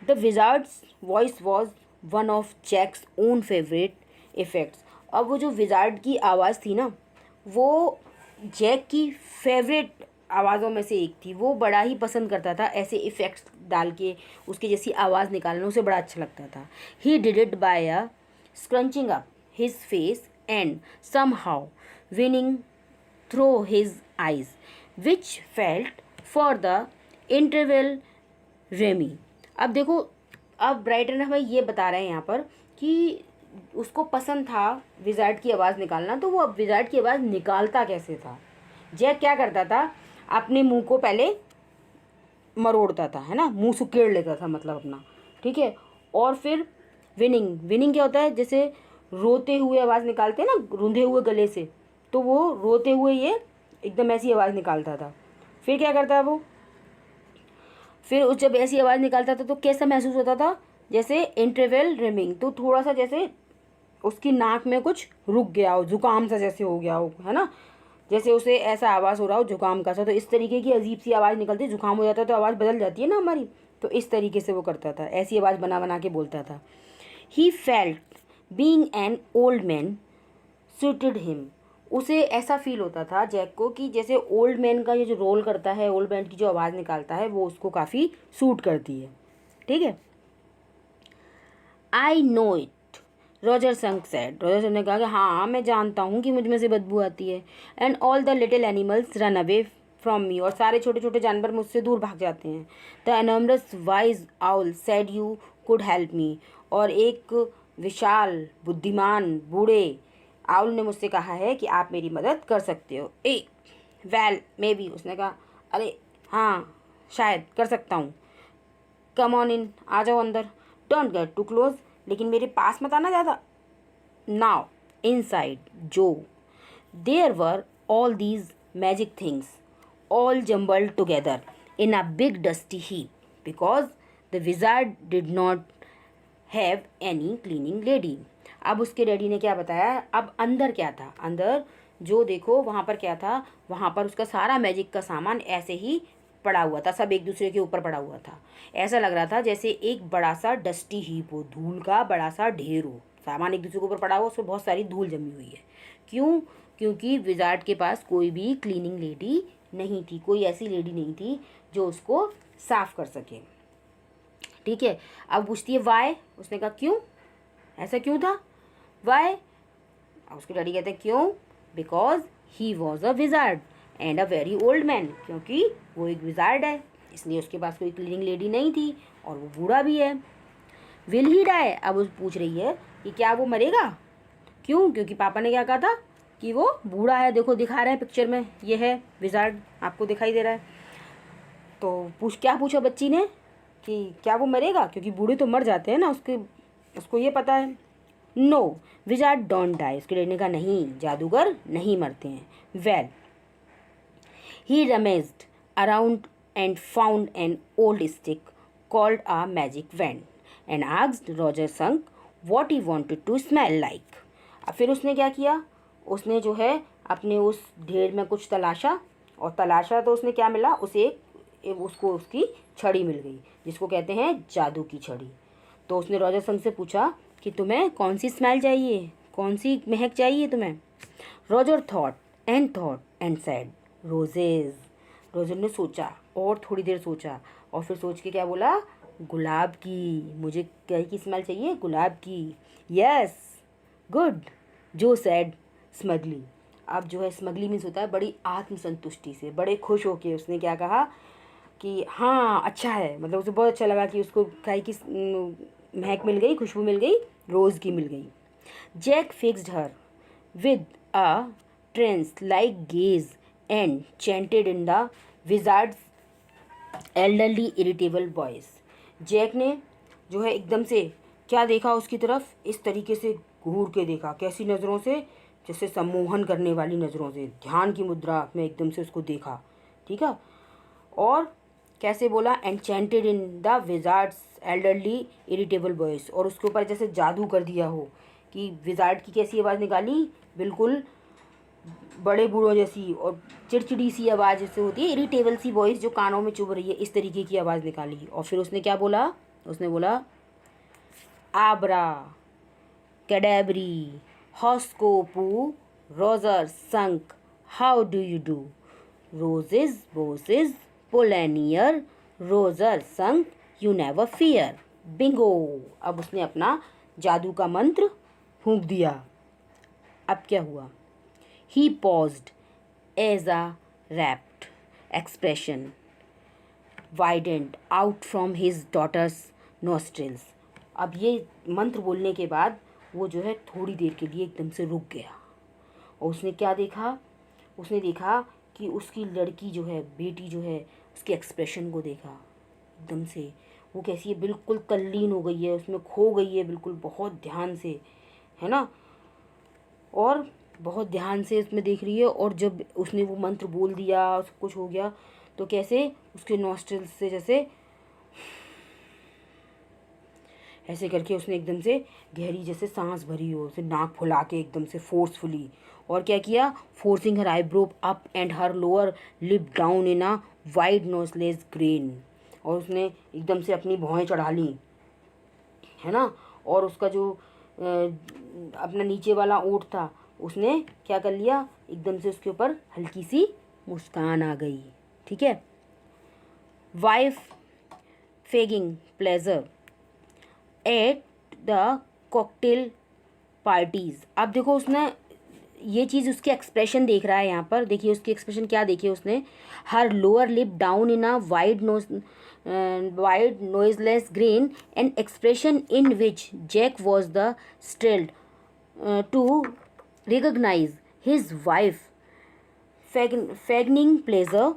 A: the wizard's voice was one of Jack's own favourite effects. अब वो जो विजार्ड की आवाज़ थी ना, वो जैक की फेवरेट आवाज़ों में से एक थी। वो बड़ा ही पसंद करता था ऐसे इफ़ेक्ट्स डाल के उसकी जैसी आवाज़ निकालना, उसे बड़ा अच्छा लगता था। He did it by a scrunching up his face and somehow whining through his eyes which felt for the interval rheumy. अब देखो, अब राइटर ने हमें ये बता रहे हैं यहाँ पर कि उसको पसंद था विजार्ड की आवाज़ निकालना, तो वो अब विजार्ड की आवाज़ निकालता कैसे था। जैक क्या करता था, अपने मुंह को पहले मरोड़ता था, है ना, मुंह सुकेड़ लेता था मतलब अपना, ठीक है। और फिर विनिंग क्या होता है, जैसे रोते हुए आवाज़ निकालते हैं ना, रूंधे हुए गले से, तो वो रोते हुए ये एकदम ऐसी आवाज़ निकालता था। फिर क्या करता है वो, फिर उस जब ऐसी आवाज़ निकालता था तो कैसा महसूस होता था, जैसे इंटरवल रिमिंग, तो थोड़ा सा जैसे उसकी नाक में कुछ रुक गया हो, जुकाम सा जैसे हो गया हो, है ना, जैसे उसे ऐसा आवाज़ हो रहा हो जुकाम का सा। तो इस तरीके की अजीब सी आवाज़ निकलती, जुकाम हो जाता है तो आवाज़ बदल जाती है ना हमारी, तो इस तरीके से वो करता था, ऐसी आवाज़ बना बना के बोलता था। He felt being an old man suited him. उसे ऐसा फील होता था जैक को कि जैसे ओल्ड मैन का ये जो रोल करता है, ओल्ड मैन की जो आवाज़ निकालता है, वो उसको काफ़ी सूट करती है, ठीक है। I know it, Roger Skunk said. Roger Skunk ने कहा कि हाँ मैं जानता हूँ कि मुझ में से बदबू आती है। And all the little animals run away from me, और सारे छोटे छोटे जानवर मुझसे दूर भाग जाते हैं। The enormous wise owl said you could help me, और एक विशाल बुद्धिमान बूढ़े आउल ने मुझसे कहा है कि आप मेरी मदद कर सकते हो। ए वेल मे बी, उसने कहा अरे हाँ शायद कर सकता हूँ। कम ऑन इन, आ जाओ अंदर। डोंट गेट टू क्लोज, लेकिन मेरे पास मत आना ज़्यादा। नाउ इनसाइड जो there were all these magic things all jumbled together in a big dusty heap because the wizard did not have any cleaning lady। अब उसके डैडी ने क्या बताया, अब अंदर क्या था, अंदर जो देखो वहाँ पर क्या था, वहाँ पर उसका सारा मैजिक का सामान ऐसे ही पड़ा हुआ था, सब एक दूसरे के ऊपर पड़ा हुआ था। ऐसा लग रहा था जैसे एक बड़ा सा डस्टी हीप हो, धूल का बड़ा सा ढेर हो, सामान एक दूसरे के ऊपर पड़ा हुआ, उसमें बहुत सारी धूल जमी हुई है। क्यों, क्योंकि विजार्ड के पास कोई भी क्लीनिंग लेडी नहीं थी, कोई ऐसी लेडी नहीं थी जो उसको साफ कर सके, ठीक है। अब पूछती है वाई, उसने कहा क्यों, ऐसा क्यों था, वाई। अब उसके डैडी कहते हैं क्यों, because he was a wizard and a very old man, क्योंकि वो एक विजार्ड है, इसलिए उसके पास कोई क्लीनिंग लेडी नहीं थी और वो बूढ़ा भी है। विल ही डाई, अब वो पूछ रही है कि क्या वो मरेगा, क्यों, क्योंकि पापा ने क्या कहा था कि वो बूढ़ा है। देखो दिखा रहे हैं पिक्चर में, ये है विजार्ड, आपको दिखाई दे रहा है। तो क्या पूछा बच्ची ने कि क्या वो मरेगा, क्योंकि बूढ़े तो मर जाते हैं ना, उसको ये पता है। नो विजार्ड डोंट डाई, उसके डैडी ने कहा नहीं, जादूगर नहीं मरते हैं। Well he rummaged around and found an old stick called a magic wand and asked Roger Skunk what he wanted to smell like. अब फिर उसने क्या किया, उसने जो है अपने उस ढेर में कुछ तलाशा, और तलाशा तो उसने क्या मिला, उसको उसकी छड़ी मिल गई, जिसको कहते हैं जादू की छड़ी। तो उसने रॉजर संक से पूछा कि तुम्हें कौन सी स्मेल चाहिए, कौन सी महक चाहिए तुम्हें। Roger thought and said roses. Roger ने सोचा और थोड़ी देर सोचा, और फिर सोच के क्या बोला, गुलाब की, मुझे क्या की स्मेल चाहिए, गुलाब की। यस गुड, जो सेड स्मगली। अब जो है स्मगली मीन्स होता है बड़ी आत्मसंतुष्टि से, बड़े खुश होके उसने क्या कहा कि हाँ अच्छा है, मतलब उसे बहुत अच्छा लगा कि उसको काय की महक मिल गई, खुशबू मिल गई, रोज़ की मिल गई। Jack fixed her with a trance like gaze and chanted in the wizard's elderly irritable voice. Jack ने जो है एकदम से क्या देखा उसकी तरफ, इस तरीके से घूर के देखा, कैसी नज़रों से, जैसे सम्मोहन करने वाली नज़रों से, ध्यान की मुद्रा में एकदम से उसको देखा, ठीक है। और कैसे बोला, enchanted in the wizard's elderly irritable voice, और उसके ऊपर जैसे जादू कर दिया हो, कि विजार्ड की कैसी आवाज़ निकाली, बिल्कुल बड़े बूढ़ों जैसी और चिड़चिड़ी सी आवाज़ जैसे होती है, इरिटेबल सी वॉइस जो कानों में चुभ रही है, इस तरीके की आवाज़ निकाली। और फिर उसने क्या बोला, उसने बोला आब्रा कैडेबरी हॉस्कोपू Roger Skunk how do you do, roses boses pull an ear Roger Skunk you never fear, bingo. अब उसने अपना जादू का मंत्र फूंक दिया। अब क्या हुआ, he paused as a rapt expression widened out from his daughter's nostrils. अब ये मंत्र बोलने के बाद वो जो है थोड़ी देर के लिए एकदम से रुक गया, और उसने क्या देखा, उसने देखा कि उसकी लड़की जो है, बेटी जो है, उसके एक्सप्रेशन को देखा, एकदम से वो कैसी है, बिल्कुल तल्लीन हो गई है, उसमें खो गई है बिल्कुल, बहुत ध्यान से, है ना, और बहुत ध्यान से उसमें देख रही है। और जब उसने वो मंत्र बोल दिया, सब कुछ हो गया, तो कैसे उसके नॉस्ट्रिल्स से जैसे ऐसे करके उसने एकदम से गहरी जैसे सांस भरी हो, उसे नाक फुला के एकदम से फोर्सफुली। और क्या किया, forcing her eyebrow up and her lower lip down in a wide noiseless grin. और उसने एकदम से अपनी भौहें चढ़ा ली, है ना, और उसका जो अपना नीचे वाला ओंठ था, उसने क्या कर लिया, एकदम से उसके ऊपर हल्की सी मुस्कान आ गई, ठीक है। Wife feigning pleasure at the cocktail parties. अब देखो उसने ये चीज़, उसके एक्सप्रेशन देख रहा है यहाँ पर, देखिए उसकी एक्सप्रेशन क्या देखिए उसने, her lower lip down in a wide noiseless grin, an expression in which Jack was the startled to recognise his wife feigning pleasure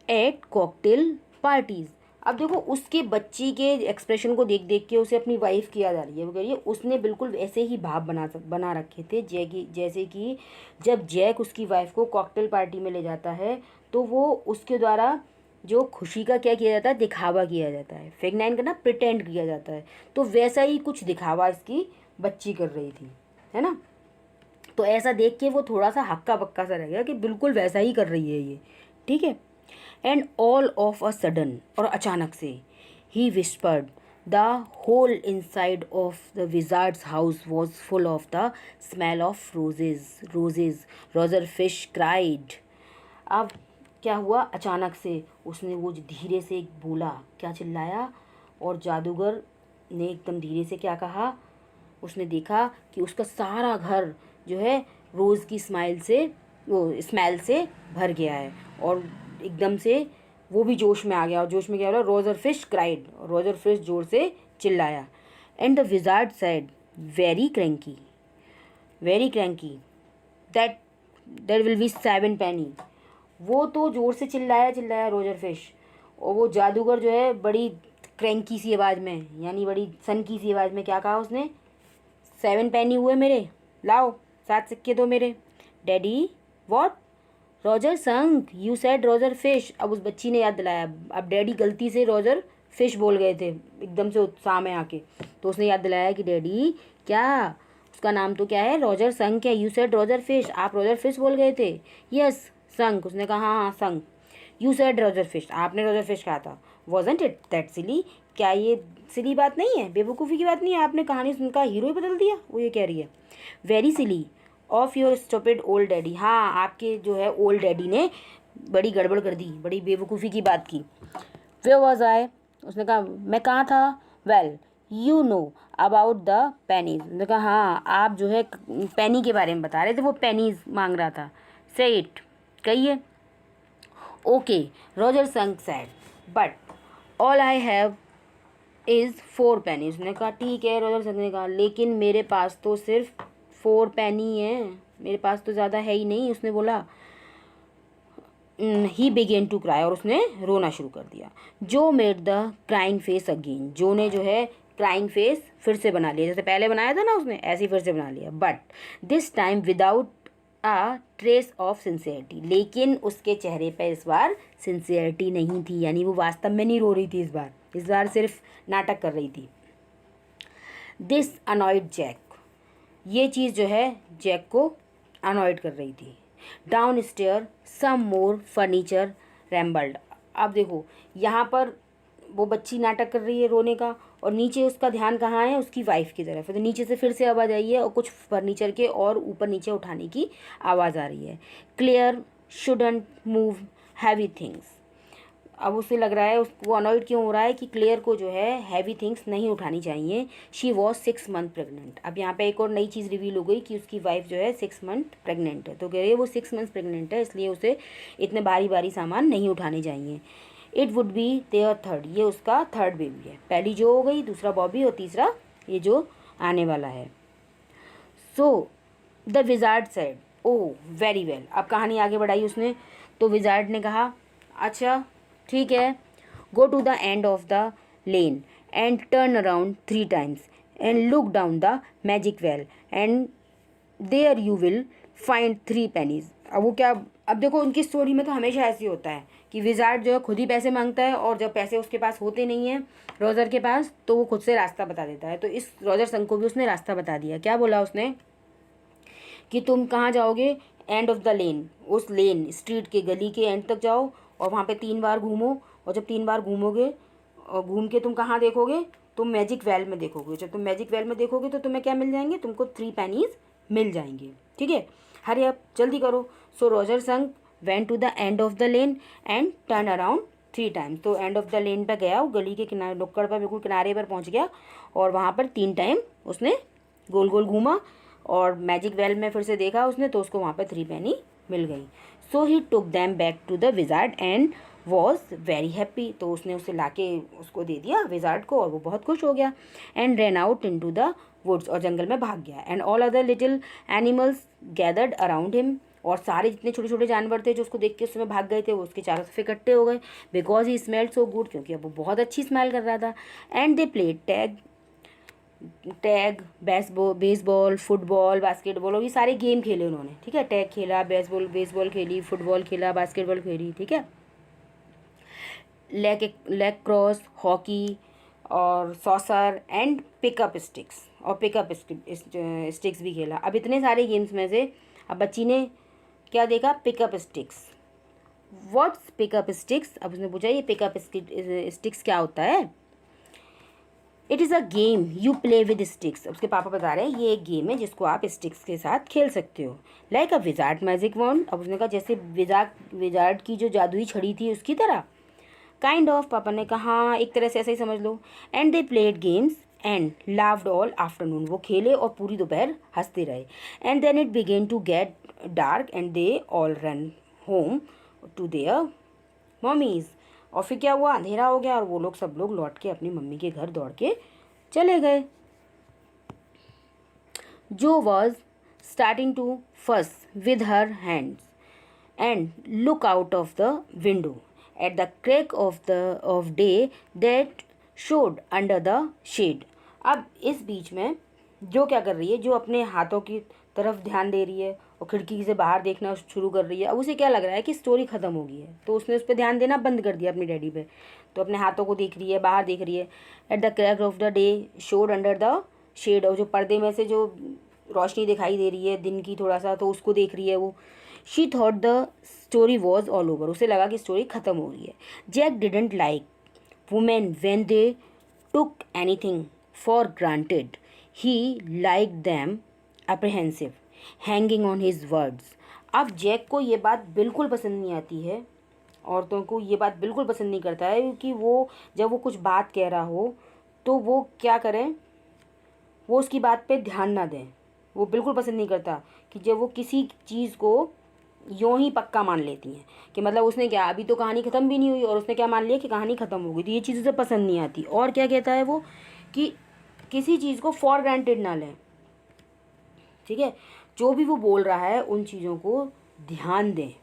A: at cocktail parties. अब देखो उसके बच्ची के एक्सप्रेशन को देख देख के उसे अपनी वाइफ की याद आ रही है। वो कह रही है उसने बिल्कुल ऐसे ही भाव बना रखे थे जैसे कि जब जैक उसकी वाइफ को कॉकटेल पार्टी में ले जाता है, तो वो उसके द्वारा जो खुशी का क्या किया जाता है, दिखावा किया जाता है, फेगनाइन करना, प्रिटेंड किया जाता है। तो वैसा ही कुछ दिखावा इसकी बच्ची कर रही थी, है ना। तो ऐसा देख के वो थोड़ा सा हक्का बक्का सा रह गया कि बिल्कुल वैसा ही कर रही है ये, ठीक है। And all of a sudden, और अचानक से, he whispered the whole inside of the wizard's house was full of the smell of roses Roger Fish cried. अब क्या हुआ, अचानक से उसने वो धीरे से बोला, क्या चिल्लाया, और जादूगर ने एकदम धीरे से क्या कहा, उसने देखा कि उसका सारा घर जो है रोज़ की स्माइल से वो स्मेल से भर गया है और एकदम से वो भी जोश में आ गया। और जोश में क्या बोला, Roger Fish cried, Roger Fish जोर से चिल्लाया। And the wizard said very cranky, very cranky, that there will be 7 penny. वो तो जोर से चिल्लाया रोजर फिश, और वो जादूगर जो है बड़ी क्रैंकी सी आवाज़ में, यानी बड़ी सनकी सी आवाज़ में क्या कहा उसने, 7 पेनी हुए मेरे, लाओ 7 सिक्के दो मेरे। Daddy what, Roger Skunk, you said Roger fish. अब उस बच्ची ने याद दिलाया, अब डैडी गलती से रोजर फिश बोल गए थे एकदम से उत्साह में आके, तो उसने याद दिलाया कि डैडी क्या, उसका नाम तो क्या है, रोजर संक है, यू सेड रोजर फिश, आप रोजर फिश बोल गए थे। यस संक, उसने कहा हाँ हाँ संक। यू सेड रोजर फिश, आपने रोजर फिश कहा था। वॉजंट इट दैट सिली, क्या ये सिली बात नहीं है, बेवकूफ़ी की बात नहीं है, आपने कहानी उनका हीरो ही बदल दिया, वो ये कह रही है। Very silly of your stupid old daddy, हाँ आपके जो है ओल्ड डैडी ने बड़ी गड़बड़ कर दी, बड़ी बेवकूफ़ी की बात की। वे वॉज आई, उसने कहा मैं कहाँ था। Well you know about the pennies, उसने कहा हाँ आप जो है पेनी के बारे में बता रहे थे, वो पेनीज मांग रहा था। से इट, कहिए। Okay Roger sunk sad, but all I have is 4 पेनी, उसने कहा ठीक है। रोजर संक ने कहा लेकिन मेरे पास तो सिर्फ 4 पेनी है, मेरे पास तो ज़्यादा है ही नहीं, उसने बोला। ही बिगेन टू क्राई, और उसने रोना शुरू कर दिया। जो made the crying face again, जो ने जो है क्राइंग फेस फिर से बना लिया, जैसे पहले बनाया था ना उसने, ऐसे ही फिर से बना लिया। But this time without a trace of sincerity, लेकिन उसके चेहरे पर इस बार सिंसियरिटी नहीं थी, यानी वो वास्तव में नहीं रो रही थी इस बार सिर्फ नाटक कर रही थी। दिस अनॉयड जैक, ये चीज़ जो है जैक को अनॉयड कर रही थी। डाउन स्टेयर सम मोर फर्नीचर रैम्बल्ड, अब देखो यहाँ पर वो बच्ची नाटक कर रही है रोने का, और नीचे उसका ध्यान कहाँ है, उसकी वाइफ की तरफ है, तो नीचे से फिर से आवाज़ आई है और कुछ फर्नीचर के और ऊपर नीचे उठाने की आवाज़ आ रही है। Clear shouldn't move heavy things, अब उसे लग रहा है, उसको अनॉइड क्यों हो रहा है कि क्लियर को जो है हैवी थिंग्स नहीं उठानी चाहिए। शी वॉज 6 मंथ प्रेग्नेंट, अब यहाँ पे एक और नई चीज़ रिवील हो गई कि उसकी वाइफ जो है 6 मंथ प्रेग्नेंट है, तो कह रही है वो 6 मंथ प्रेग्नेंट है, इसलिए उसे इतने भारी भारी सामान नहीं उठाने चाहिए। It would be there third, ये उसका थर्ड बेबी है, पहली जो हो गई, दूसरा बॉबी, और तीसरा ये जो आने वाला है। So the wizard said oh very well, अब कहानी आगे बढ़ाई उसने, तो विजार्ड ने कहा अच्छा ठीक है, go to the end of the lane and turn around 3 times and look down the magic well and there you will find 3 pennies. अब वो क्या, अब देखो उनकी स्टोरी में तो हमेशा ऐसे ही होता है कि विजार्ड जो है खुद ही पैसे मांगता है, और जब पैसे उसके पास होते नहीं हैं रोजर के पास, तो वो खुद से रास्ता बता देता है। तो इस रोजर संग को भी उसने रास्ता बता दिया। क्या बोला उसने कि तुम कहाँ जाओगे, एंड ऑफ द लेन, उस लेन स्ट्रीट के गली के एंड तक जाओ, और वहाँ पे 3 बार घूमो, और जब 3 बार घूमोगे और घूम के तुम कहाँ देखोगे, तुम मैजिक वेल में देखोगे। जब तुम मैजिक वेल में देखोगे तो तुम्हें क्या मिल जाएंगे, तुमको 3 पेनीज मिल जाएंगे, ठीक है। हरी अब जल्दी करो। So Roger Skunk went to the end of the lane and turn around 3 times, तो एंड ऑफ द लेन पर गया, वो गली के किनारे नुक्कड़ पर बिल्कुल किनारे पर पहुँच गया, और वहाँ पर 3 टाइम उसने गोल गोल घूमा, और मैजिक वेल में फिर से देखा उसने, तो उसको वहाँ पर 3 पेनी मिल गई। So he took them back to the wizard and was very happy, तो उसने उसे लाके उसको दे दिया विजार्ड को, और वो बहुत खुश हो गया। And ran out in to the woods, और जंगल में भाग गया। And all other little animals gathered around him, और सारे जितने छोटे छोटे जानवर थे जो उसको देख के उस समय भाग गए थे, वो उसके चारों तरफ इकट्ठे हो गए। Because he smelled so good, क्योंकि अब वो बहुत अच्छी स्मेल कर रहा था। And they played tag baseball football basketball, और ये सारे गेम खेले उन्होंने, ठीक है। टैग खेला, बेसबॉल खेली, फुटबॉल खेला, बास्केटबॉल खेली, ठीक है। लेग क्रॉस, हॉकी, और सॉसर एंड पिकअप स्टिक्स, और पिकअप स्टिक्स भी खेला। अब इतने सारे गेम्स में से अब बच्ची ने क्या देखा, pickup sticks. What's pickup sticks, अब उसने पूछा ये पिकअप स्टिक्स क्या होता है। It is a game you play with sticks, उसके पापा बता रहे हैं ये एक गेम है जिसको आप स्टिक्स के साथ खेल सकते हो। Like a wizard magic wand, अब उसने कहा जैसे विजार्ड की जो जादुई छड़ी थी उसकी तरह। काइंड ऑफ, पापा ने कहा हाँ एक तरह से ऐसा ही समझ लो। And they played games and laughed all afternoon, वो खेले और पूरी दोपहर हंसते रहे। And then it began to get dark and they all ran home to their mommies. और फिर क्या हुआ, अंधेरा हो गया और वो लोग सब लोग लौट के अपनी मम्मी के घर दौड़ के चले गए। जो वॉज स्टार्टिंग टू फस with her hands and look out of the window at the crack of day that showed under the shade। अब इस बीच में जो क्या कर रही है, जो अपने हाथों की तरफ ध्यान दे रही है और खिड़की से बाहर देखना शुरू कर रही है। अब उसे क्या लग रहा है कि स्टोरी ख़त्म हो गई है, तो उसने उस पर ध्यान देना बंद कर दिया अपनी डैडी पे। तो अपने हाथों को देख रही है, बाहर देख रही है। At the crack of the day showed under the shade, और जो पर्दे में से जो रोशनी दिखाई दे रही है दिन की थोड़ा सा, तो उसको देख रही है वो। She thought the story was all over, उसे लगा कि स्टोरी ख़त्म हो गई है। Jack didn't like women when they took anything for granted, he like them apprehensive hanging on his words. अब जैक को ये बात बिल्कुल पसंद नहीं आती है, औरतों को ये बात बिल्कुल पसंद नहीं करता है, क्योंकि वो जब वो कुछ बात कह रहा हो तो वो क्या करें, वो उसकी बात पे ध्यान ना दें। वो बिल्कुल पसंद नहीं करता कि जब वो किसी चीज़ को यूँ ही पक्का मान लेती हैं कि मतलब उसने क्या, अभी तो कहानी ख़त्म भी नहीं हुई और उसने क्या मान लिया कि कहानी ख़त्म हो गई। तो ये चीज़ उसे पसंद नहीं आती। और क्या कहता है वो कि किसी चीज़ को फॉर ग्रांटेड ना लें, ठीक है। जो भी वो बोल रहा है उन चीज़ों को ध्यान दें।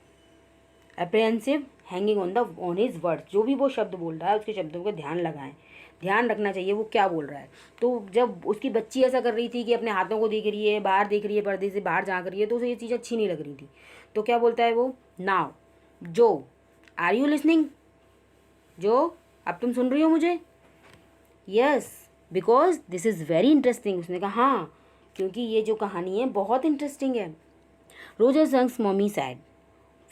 A: अप्रहेंसिव हैंगिंग ऑन हिज वर्ड, जो भी वो शब्द बोल रहा है उसके शब्दों पर ध्यान लगाएं, ध्यान रखना चाहिए वो क्या बोल रहा है। तो जब उसकी बच्ची ऐसा कर रही थी कि अपने हाथों को देख रही है, बाहर देख रही है, पर्दे से बाहर झाँक रही है, तो उसे ये चीज़ अच्छी नहीं लग रही थी। तो क्या बोलता है वो, नाउ जो आर यू लिसनिंग, जो अब तुम सुन रही हो मुझे। Yes because this is very interesting, उसने कहा हाँ क्योंकि ये जो कहानी है बहुत इंटरेस्टिंग है। Roger संग्स mummy sad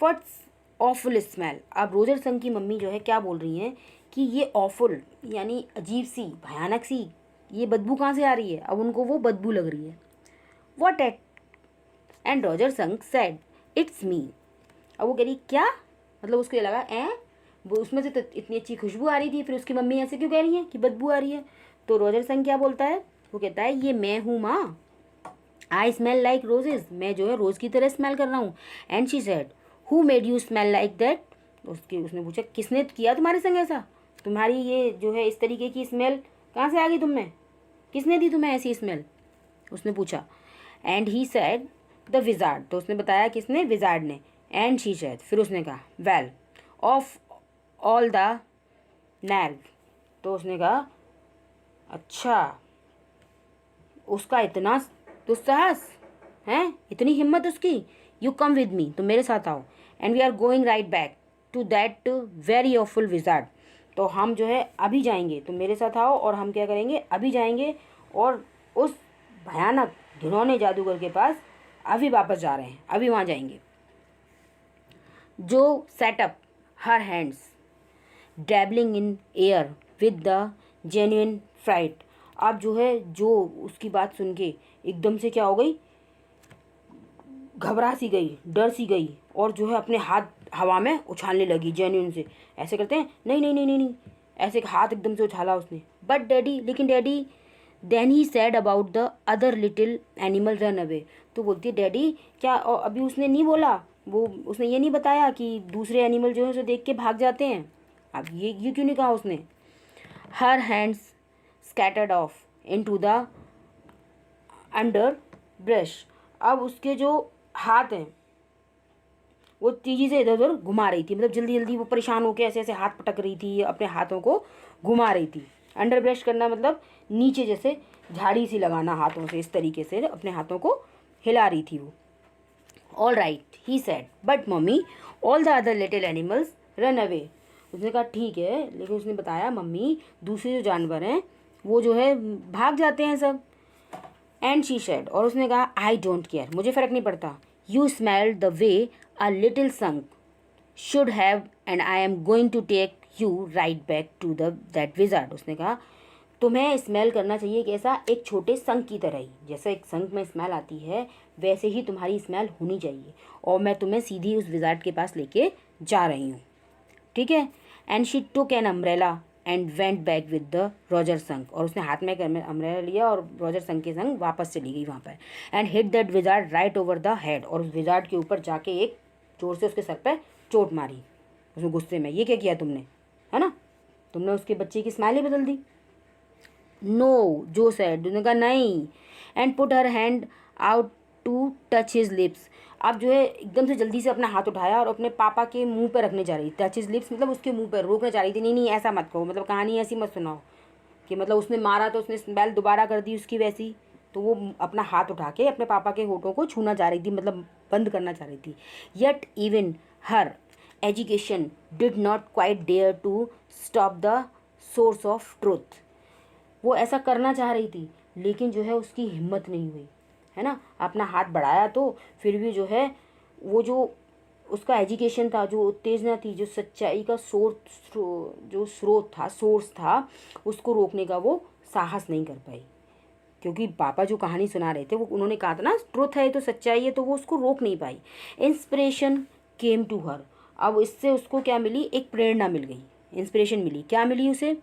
A: what's awful smell. अब रोजर संग की मम्मी जो है क्या बोल रही हैं कि ये ऑफुल यानी अजीब सी, भयानक सी ये बदबू कहाँ से आ रही है। अब उनको वो बदबू लग रही है। व्हाट एट एंड रोजर संग सैड इट्स मी। अब वो कह रही क्या, मतलब उसको ये लगा वो उसमें से तो इतनी अच्छी खुशबू आ रही थी, फिर उसकी मम्मी ऐसे क्यों कह रही है कि बदबू आ रही है। तो रोजर संग क्या बोलता है, वो कहता है ये मैं हूँ माँ, आई स्मेल लाइक रोजेज, मैं जो है रोज़ की तरह स्मेल कर रहा हूँ। And she said who made you smell like that. उसने पूछा किसने किया तुम्हारे संग ऐसा, तुम्हारी ये जो है इस तरीके की स्मेल कहाँ से आ गई तुम्हें, किसने दी तुम्हें ऐसी स्मेल, उसने पूछा। And he said the wizard, तो उसने बताया किसने, विजार्ड ने। एंड शी सेड, फिर उसने कहा well of all the nerve, तो उसने कहा अच्छा उसका इतना दुस्साहस है, इतनी हिम्मत उसकी। यू कम विद मी, तो मेरे साथ आओ। And we are going right back to that very awful wizard, तो हम जो है अभी जाएंगे, तो मेरे साथ आओ और हम क्या करेंगे, अभी जाएंगे और उस भयानक घिनौने जादूगर के पास अभी वापस जा रहे हैं, अभी वहाँ जाएंगे। Jo sat up her hands dabbling in air with the genuine fright. अब जो है जो उसकी बात सुन के एकदम से क्या हो गई, घबरा सी गई, डर सी गई, और जो है अपने हाथ हवा में उछालने लगी। जेन्युइन से ऐसे करते हैं, नहीं नहीं नहीं नहीं नहीं, ऐसे हाथ एकदम से उछाला उसने। बट डैडी, लेकिन daddy, then he said about the other little animal run away. तो बोलती है डैडी क्या, और अभी उसने नहीं बोला, वो उसने ये नहीं बताया कि दूसरे एनिमल जो है उसे देख के भाग जाते हैं। अब ये क्यों नहीं कहा उसने। Her hands scattered of into the under brush. अब उसके जो हाथ हैं वो तेजी से इधर उधर घुमा रही थी, मतलब जल्दी जल्दी वो परेशान होकर ऐसे ऐसे हाथ पटक रही थी, अपने हाथों को घुमा रही थी। अंडर ब्रश करना मतलब नीचे जैसे झाड़ी सी लगाना हाथों से, इस तरीके से अपने हाथों को हिला रही थी वो। All right he said but mummy all the other little animals run away. उसने कहा ठीक है, लेकिन उसने बताया मम्मी दूसरे जो जानवर हैं वो जो है भाग जाते हैं सब। एंड शी सेड, और उसने कहा आई डोंट केयर, मुझे फ़र्क नहीं पड़ता। You smelled the way a little skunk should have and I am going to take you right back to the that wizard. उसने कहा तुम्हें स्मेल करना चाहिए कैसा, एक छोटे संक की तरह ही, जैसे एक संक में स्मेल आती है वैसे ही तुम्हारी स्मेल होनी चाहिए, और मैं तुम्हें सीधी उस विजार्ड के पास लेके जा रही हूँ, ठीक है। And she took an umbrella and went back with the Roger संग, और उसने हाथ में एक अम्ब्रेला लिया और रॉजर संग के संग वापस चली गई वहाँ पर। And hit that wizard right over the head, और उस विजार्ड के ऊपर जाके एक जोर से उसके सर पे चोट मारी उसमें गुस्से में। ये क्या किया तुमने, है ना, तुमने उसके बच्चे की स्माइल ही बदल दी। नो, जो सेड, उसने कहा नहीं। And put her hand out to touch his lips, अब जो है एकदम से जल्दी से अपना हाथ उठाया और अपने पापा के मुंह पर रखने जा रही थी। टच हिज लिप्स मतलब उसके मुंह पर रोकने जा रही थी। नहीं नहीं ऐसा मत कहो, मतलब कहानी ऐसी मत सुनाओ कि मतलब उसने मारा तो उसने स्मेल दोबारा कर दी उसकी वैसी। तो वो अपना हाथ उठा के अपने पापा के होठों को छूना चाह रही थी, मतलब बंद करना चाह रही थी। Yet even her education did not quite dare to stop the source of truth, वो ऐसा करना चाह रही थी लेकिन जो है उसकी हिम्मत नहीं हुई, है ना। अपना हाथ बढ़ाया तो फिर भी जो है वो जो उसका एजुकेशन था, जो उत्तेजना थी, जो सच्चाई का जो स्रोत था, सोर्स था, उसको रोकने का वो साहस नहीं कर पाई। क्योंकि पापा जो कहानी सुना रहे थे वो उन्होंने कहा था ना ट्रुथ है तो सच्चाई है, तो वो उसको रोक नहीं पाई। इंस्पिरेशन केम टू हर, अब इससे उसको क्या मिली, एक प्रेरणा मिल गई, इंस्पिरेशन मिली। क्या मिली उसे,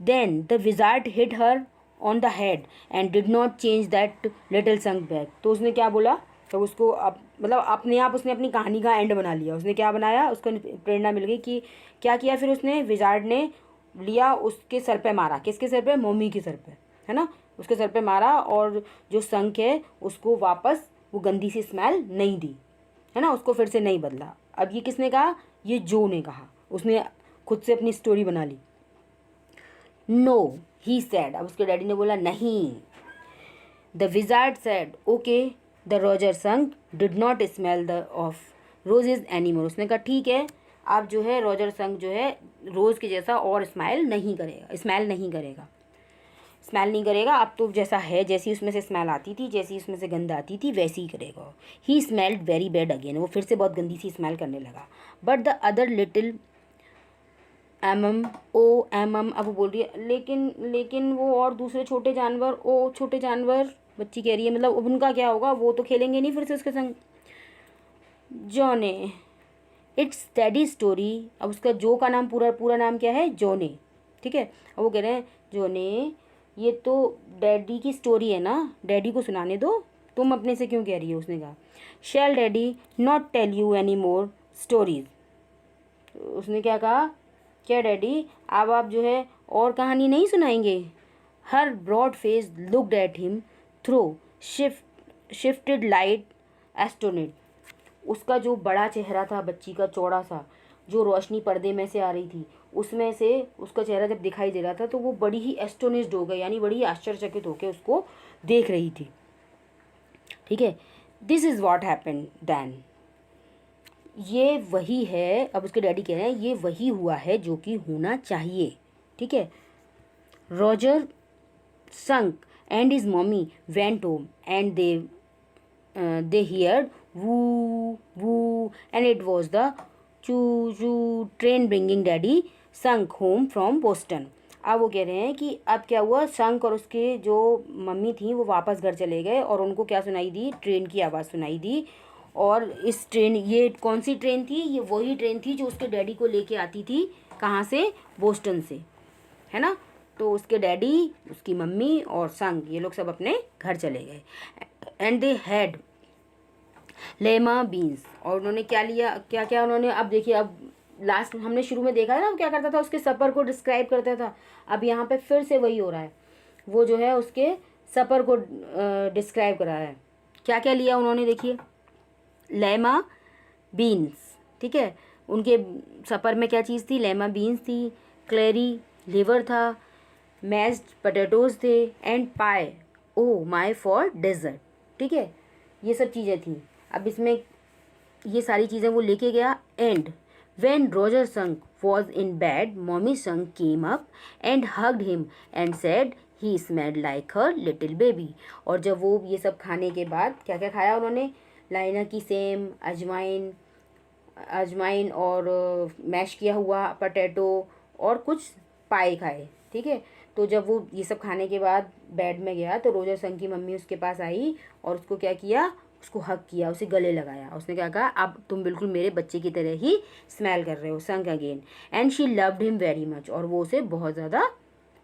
A: then the wizard hit her on the head and did not change that little skunk back, तो उसने क्या बोला, तो उसको अब मतलब अपने आप उसने अपनी कहानी का एंड बना लिया। उसने क्या बनाया, उसको प्रेरणा मिल गई कि क्या किया फिर उसने, विजार्ड ने लिया उसके सर पे मारा, किसके सर पे, मम्मी के सर पे, है ना, उसके सर पे मारा, और जो संक है उसको वापस वो गंदी सी स्मेल नहीं दी, है ना, उसको फिर से नहीं बदला। अब ये किसने कहा, ये जो ने कहा, उसने खुद से अपनी स्टोरी बना ली। नो ही सेड, अब उसके डैडी ने बोला नहीं। The wizard said okay, the Roger Skunk did not smell the of roses anymore, उसने कहा ठीक है, अब जो है रॉजर संग जो है रोज़ के जैसा और स्मेल नहीं करेगा, अब तो जैसा है, जैसी उसमें से स्मेल आती थी, जैसी उसमें से गंध आती थी वैसी ही करेगा। ही स्मेल्ड वेरी बैड अगेन, वो फिर से बहुत गंदी सी स्मेल करने लगा। बट द अदर लिटिल अब वो बोल रही है लेकिन वो और दूसरे छोटे जानवर, छोटे जानवर, बच्ची कह रही है, मतलब अब उनका क्या होगा, वो तो खेलेंगे नहीं फिर से उसके संग। जॉने, इट्स डैडी स्टोरी, अब उसका जो का नाम पूरा नाम क्या है, जॉने, ठीक है। अब वो कह रहे हैं जॉने ये तो डैडी की स्टोरी है ना, डैडी को सुनाने दो, तुम अपने से क्यों कह रही हो। उसने कहा shall daddy not tell you any more stories, उसने क्या कहा, क्या डैडी अब आप जो है और कहानी नहीं सुनाएंगे। Her broad face looked at him through shifted light astonished, उसका जो बड़ा चेहरा था बच्ची का, चौड़ा सा, जो रोशनी पर्दे में से आ रही थी उसमें से उसका चेहरा जब दिखाई दे रहा था तो वो बड़ी ही एस्टोनिस्ड हो गई, यानी बड़ी ही आश्चर्यचकित होकर उसको देख रही थी, ठीक है। This is what happened then, ये वही है, अब उसके डैडी कह रहे हैं ये वही हुआ है जो कि होना चाहिए, ठीक है। Roger sunk and his mummy went home and they heard woo woo and it was the choo choo train bringing daddy Sunk home from Boston। अब वो कह रहे हैं कि अब क्या हुआ, संक और उसके जो मम्मी थी वो वापस घर चले गए और उनको क्या सुनाई दी, ट्रेन की आवाज़ सुनाई दी। और इस ट्रेन, ये कौन सी ट्रेन थी, ये वही ट्रेन थी जो उसके डैडी को लेके आती थी, कहाँ से, बोस्टन से, है ना। तो उसके डैडी, उसकी मम्मी और संग, ये लोग सब अपने घर चले गए। And they had lemma beans, और उन्होंने क्या लिया, क्या क्या उन्होंने, अब देखिए, अब लास्ट हमने शुरू में देखा है ना वो क्या करता था, उसके सफ़र को डिस्क्राइब करता था, अब यहाँ पे फिर से वही हो रहा है, वो जो है उसके सफ़र को डिस्क्राइब कर रहा है। क्या क्या लिया उन्होंने, देखिए, लेमा बीन्स, ठीक है, उनके सफ़र में क्या चीज़ थी, लेमा बीन्स थी, क्लेरी लिवर था, मैश्ड पोटैटोज़ थे, एंड पाए ओ माई फॉर डेजर्ट, ठीक है, ये सब चीज़ें थी। अब इसमें ये सारी चीज़ें वो लेके गया। And when Roger Skunk was in bed Mommy Skunk came up and hugged him and said he smelled like her little baby, और जब वो ये सब खाने के बाद, क्या क्या खाया उन्होंने, लाइना की सेम, अजवाइन और मैश किया हुआ पोटैटो और कुछ पाए खाए, ठीक है। तो जब वो ये सब खाने के बाद बेड में गया तो रोजर संग की मम्मी उसके पास आई और उसको क्या किया, उसको हक किया, उसे गले लगाया। उसने क्या कहा, अब तुम बिल्कुल मेरे बच्चे की तरह ही स्मेल कर रहे हो। संग again and she loved him very much, और वो उसे बहुत ज़्यादा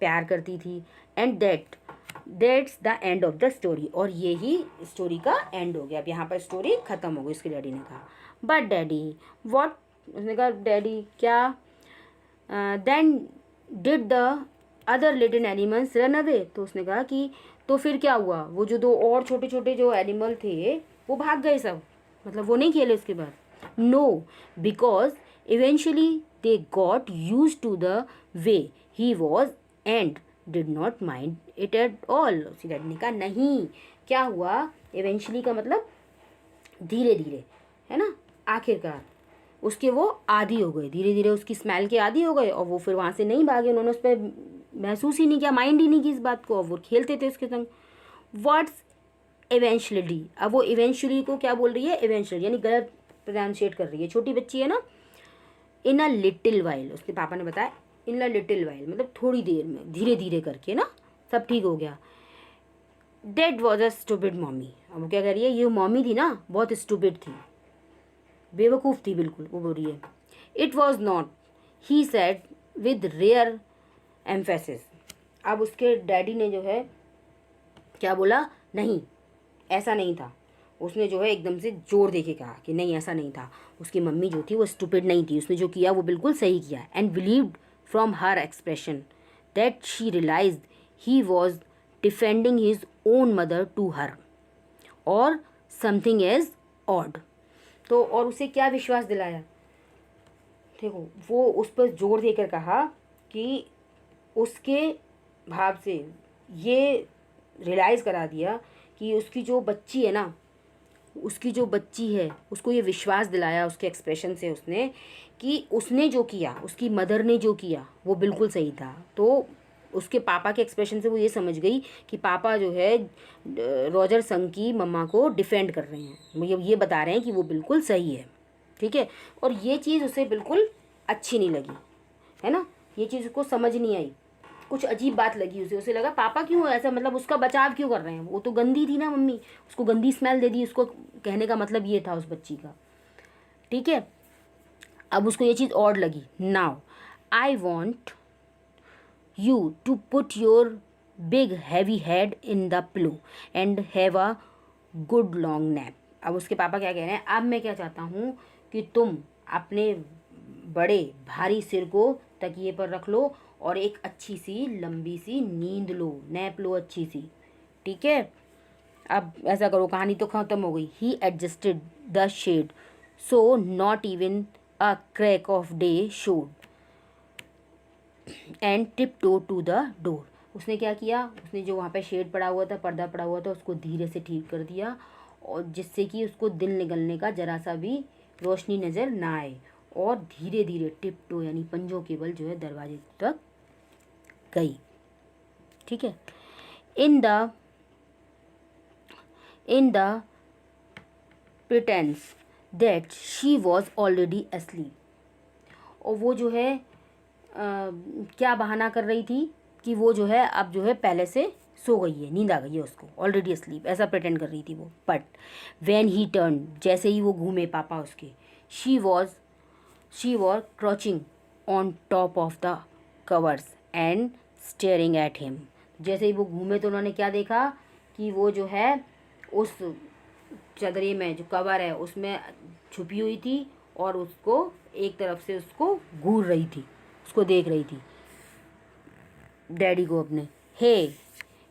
A: प्यार करती थी। And that's the end of the story, और ये ही स्टोरी का एंड हो गया। अब यहाँ पर स्टोरी ख़त्म हो गई, उसके डैडी ने कहा। बट डैडी व्हाट, उसने कहा डैडी क्या, then did the other little animals run away, तो उसने कहा कि तो फिर क्या हुआ, वो जो दो और छोटे छोटे जो एनिमल थे वो भाग गए सब, मतलब वो नहीं खेले उसके बाद। No, because eventually they got use to the way he was and did not mind it at all. उसी डैडी ने कहा नहीं, क्या हुआ, इवेंचुअली का मतलब धीरे धीरे, है ना, आखिरकार उसके वो आदी हो गए, धीरे धीरे उसकी स्मेल के आदी हो गए, और वो फिर वहाँ से नहीं भागे, उन्होंने उस पर महसूस ही नहीं किया, माइंड ही नहीं की इस बात को, और वो खेलते थे उसके संग। व्हाट्स इवेंचुअली, अब वो इवेंचुअली को क्या बोल रही है, इवेंचुअली यानी गलत प्रोनाउंशिएट कर रही है, छोटी बच्ची है ना। इन अ लिटिल वाइल, उसके पापा ने बताया इन अ लिटिल वाइल मतलब थोड़ी देर में, धीरे धीरे करके ना सब ठीक हो गया। That was a stupid mommy, अब वो क्या कह रही है, ये मॉमी थी ना बहुत स्टूपिड थी, बेवकूफ़ थी बिल्कुल, वो बोल रही है। It was not, he said with rare emphasis, अब उसके डैडी ने जो है क्या बोला, नहीं ऐसा नहीं था, उसने जो है एकदम से जोर दे के कहा कि नहीं ऐसा नहीं था, उसकी मम्मी जो थी वो स्टूपिड नहीं थी, उसने जो किया वो बिल्कुल सही किया। And believed from her expression that she realised he was defending his own mother to her, और समथिंग इज ऑड, तो और उसे क्या विश्वास दिलाया, देखो वो उस पर जोर देकर कहा कि उसके भाव से ये रियलाइज़ करा दिया कि उसकी जो बच्ची है ना, उसकी जो बच्ची है उसको ये विश्वास दिलाया उसके एक्सप्रेशन से उसने, कि उसने जो किया, उसकी मदर ने जो किया वो बिल्कुल सही था। तो उसके पापा के एक्सप्रेशन से वो ये समझ गई कि पापा जो है रॉजर संग की मम्मा को डिफेंड कर रहे हैं, ये बता रहे हैं कि वो बिल्कुल सही है, ठीक है। और ये चीज़ उसे बिल्कुल अच्छी नहीं लगी, है ना, ये चीज़ उसको समझ नहीं आई, कुछ अजीब बात लगी उसे लगा पापा क्यों ऐसा, मतलब उसका बचाव क्यों कर रहे हैं, वो तो गंदी थी ना मम्मी, उसको गंदी स्मेल दे दी, उसको कहने का मतलब ये था उस बच्ची का, ठीक है। अब उसको ये चीज़ ऑड लगी। Now I want you to put your big heavy head in the pillow and have a good long nap. अब उसके पापा क्या कह रहे हैं, अब मैं क्या चाहता हूँ कि तुम अपने बड़े भारी सिर को तकिए पर रख लो और एक अच्छी सी लंबी सी नींद लो, नैप लो अच्छी सी, ठीक है। अब ऐसा करो, कहानी तो ख़त्म हो गई। He adjusted the shade so not even a crack of day showed and tip toe to the door. उसने क्या किया, उसने जो वहाँ पे शेड पड़ा हुआ था, पर्दा पड़ा हुआ था, उसको धीरे से ठीक कर दिया, और जिससे कि उसको दिन निकलने का जरा सा भी रोशनी नज़र ना आए, और धीरे धीरे टिप टो यानी पंजों के बल जो है दरवाजे तक गई, ठीक है। In the pretence that she was already asleep, और वो जो है क्या बहाना कर रही थी कि वो जो है अब जो है पहले से सो गई है, नींद आ गई है उसको, ऑलरेडी asleep ऐसा प्रिटेंड कर रही थी वो। बट व्हेन ही टर्न, जैसे ही वो घूमे पापा उसके, she was crouching on top of the covers and staring at him. जैसे ही वो घूमे तो उन्होंने क्या देखा कि वो जो है उस चदरे में जो कवर है उसमें छुपी हुई थी, और उसको एक तरफ से उसको घूर रही थी, उसको देख रही थी डैडी को अपने। He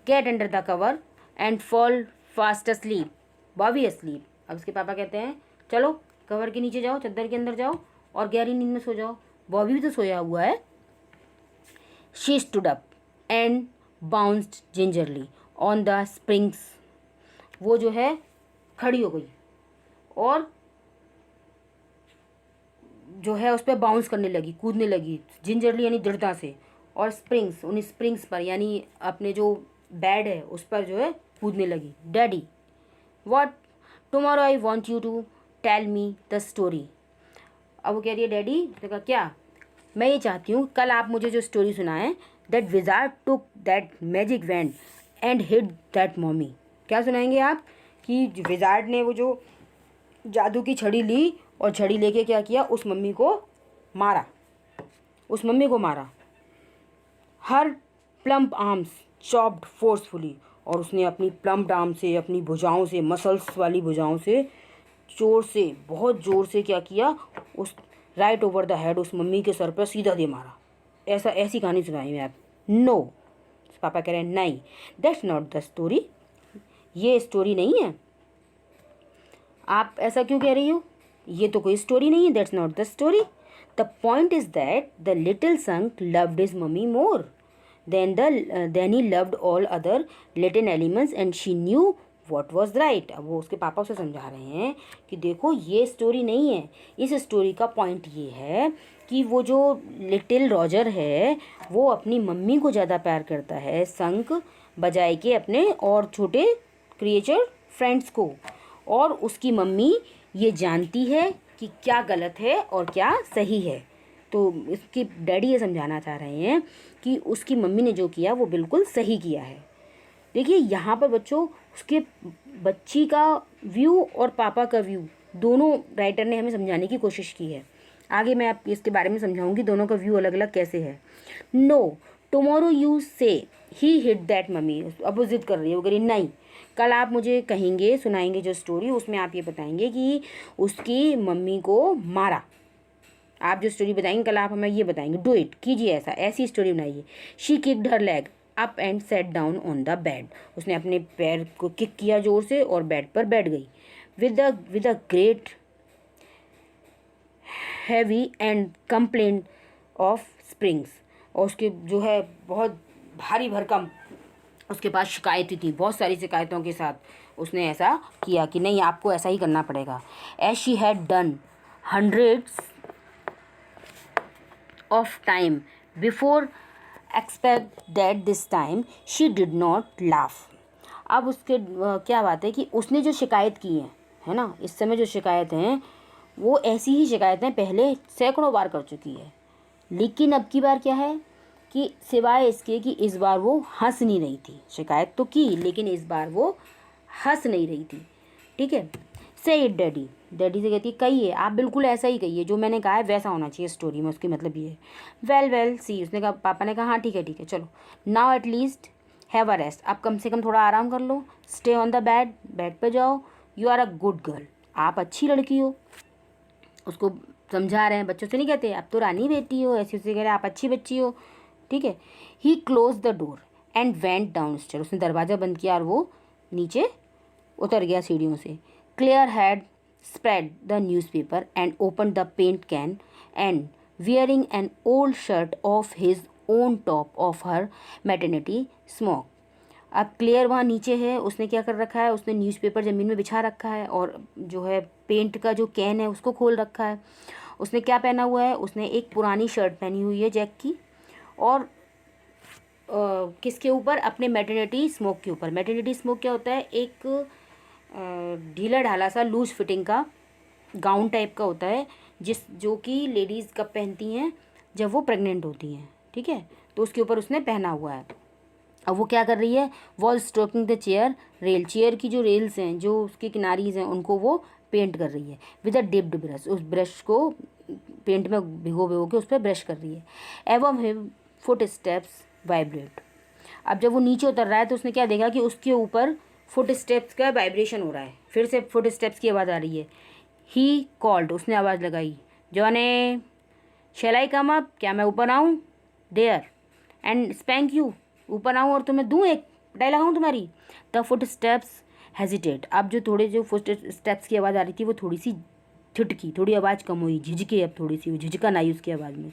A: get under the cover and fall fast asleep Bobby asleep. अब उसके पापा कहते हैं चलो कवर के नीचे जाओ, चद्दर के अंदर जाओ और गहरी नींद में सो जाओ, बॉबी भी तो सोया हुआ है। She stood up and bounced gingerly on the springs, वो जो है खड़ी हो गई और जो है उस पर बाउंस करने लगी, कूदने लगी, जिंजरली यानी दृढ़ता से, और स्प्रिंग्स, उन स्प्रिंग्स पर यानी अपने जो बेड है उस पर जो है कूदने लगी। Daddy what tomorrow I want you to tell me the story. अब वो कह रही है डैडी, तो कहा क्या, मैं ये चाहती हूँ कल आप मुझे जो स्टोरी सुनाएं, that wizard took that magic wand and hid that mommy. क्या सुनाएंगे आप कि विजार्ड ने वो जो जादू की छड़ी ली और छड़ी लेके क्या किया, उस मम्मी को मारा, उस मम्मी को मारा। हर प्लम्प आर्म्स चॉप्ड फोर्सफुली, और उसने अपनी प्लम्प्ड आर्म से, अपनी भुजाओं से, मसल्स वाली भुजाओं से जोर से, बहुत ज़ोर से क्या किया, उस राइट ओवर द हेड, उस मम्मी के सर पर सीधा दे मारा। ऐसी कहानी सुनाई मैं आप। नो, पापा कह रहे हैं नहीं, दैट्स नॉट द स्टोरी, ये स्टोरी नहीं है। आप ऐसा क्यों कह रही हो, ये तो कोई स्टोरी नहीं है, that's not the story. The point is that the little son loved his mummy more then he loved all other little elements and she knew what was right। अब वो उसके पापा उसे समझा रहे हैं कि देखो ये स्टोरी नहीं है, इस स्टोरी का पॉइंट ये है कि वो जो लिटिल रॉजर है वो अपनी मम्मी को ज़्यादा प्यार करता है, शंख बजाए के अपने और छोटे क्रिएचर फ्रेंड्स को, और उसकी मम्मी ये जानती है कि क्या गलत है और क्या सही है। तो इसकी डैडी ये समझाना चाह रहे हैं कि उसकी मम्मी ने जो किया वो बिल्कुल सही किया है। देखिए यहाँ पर बच्चों, उसके बच्ची का व्यू और पापा का व्यू दोनों राइटर ने हमें समझाने की कोशिश की है। आगे मैं आप इसके बारे में समझाऊंगी दोनों का व्यू अलग अलग कैसे है। नो, टुमारो यू से ही हिट दैट मम्मी, अब वो जिद कर रही है, वो कह रही नहीं, कल आप मुझे कहेंगे, सुनाएंगे जो स्टोरी, उसमें आप ये बताएंगे कि उसकी मम्मी को मारा। आप जो स्टोरी बताएंगे कल आप हमें ये बताएंगे, डू इट, कीजिए ऐसा, ऐसी स्टोरी बनाइए। She kicked her leg up and set down on the bed, उसने अपने पैर को किक किया जोर से और बेड पर बैठ गई। With a great heavy and complaint of springs, और उसके जो है बहुत भारी भरकम उसके पास शिकायतें थी, बहुत सारी शिकायतों के साथ उसने ऐसा किया कि नहीं आपको ऐसा ही करना पड़ेगा। As she had done hundreds of time before, expect that this time she did not laugh। अब उसके क्या बात है कि उसने जो शिकायत की है ना, इस समय जो शिकायतें हैं वो ऐसी ही शिकायतें पहले सैकड़ों बार कर चुकी है, लेकिन अब की बार क्या है कि सिवाय इसके कि इस बार वो हंस नहीं रही थी। शिकायत तो की लेकिन इस बार वो हंस नहीं रही थी। ठीक है, से इट डैडी, डैडी से कहती है कहिए, आप बिल्कुल ऐसा ही कहिए, जो मैंने कहा है वैसा होना चाहिए स्टोरी में, उसकी मतलब ये है। वेल वेल सी, उसने कहा, पापा ने कहा हाँ ठीक है चलो। Now at least have a rest, आप कम से कम थोड़ा आराम कर लो। Stay on the bed, bed पे जाओ। You are a good girl, आप अच्छी लड़की हो। उसको समझा रहे हैं, बच्चों से नहीं कहते आप तो रानी बेटी हो, ऐसे उसे कह रहे हैं आप अच्छी बच्ची हो। ठीक है, he close the door and went down stair, उसने दरवाज़ा बंद किया और वो नीचे उतर गया सीढ़ियों से। Claire had spread the newspaper and opened the paint can and wearing an old shirt of his own top of her maternity smock। अब क्लियर वहाँ नीचे है, उसने क्या कर रखा है, उसने न्यूज़पेपर ज़मीन में बिछा रखा है और जो है पेंट का जो कैन है उसको खोल रखा है। उसने क्या पहना हुआ है, उसने एक पुरानी शर्ट पहनी हुई है जैक की, और किसके ऊपर, अपने मैटरनिटी स्मोक के ऊपर। मैटरनिटी स्मोक क्या होता है, एक ढीला ढाला सा लूज फिटिंग का गाउन टाइप का होता है जो कि लेडीज़ कब पहनती हैं, जब वो प्रेग्नेंट होती हैं। ठीक है, तो उसके ऊपर उसने पहना हुआ है। अब वो क्या कर रही है, wall stroking the chair rail, chair की जो रेल्स हैं, जो उसके किनारीज हैं, उनको वो पेंट कर रही है। विद अ डिप्ड ब्रश, उस ब्रश को पेंट में भिगो के उस पर ब्रश कर रही है। एवम हिम फुट स्टेप्स वाइब्रेट, अब जब वो नीचे उतर रहा है तो उसने क्या देखा कि उसके ऊपर फुट स्टेप्स का वाइब्रेशन हो रहा है, फिर से फुट स्टेप्स की आवाज़ आ रही है। ही कॉल्ड, उसने आवाज़ लगाई, जॉने शैल आई कम अप, क्या मैं ऊपर आऊँ, देयर एंड स्पैंक यू, ऊपर आऊँ और तुम्हें दूँ, एक पिटाई लगाऊँ तुम्हारी। द फुट स्टेप्स हेजिटेट, अब जो फुट स्टेप्स की आवाज़ आ रही थी वो थोड़ी सी थिटकी, थोड़ी आवाज़ कम हुई, झिझके, अब थोड़ी सी झिझकन आई उसकी आवाज़ में।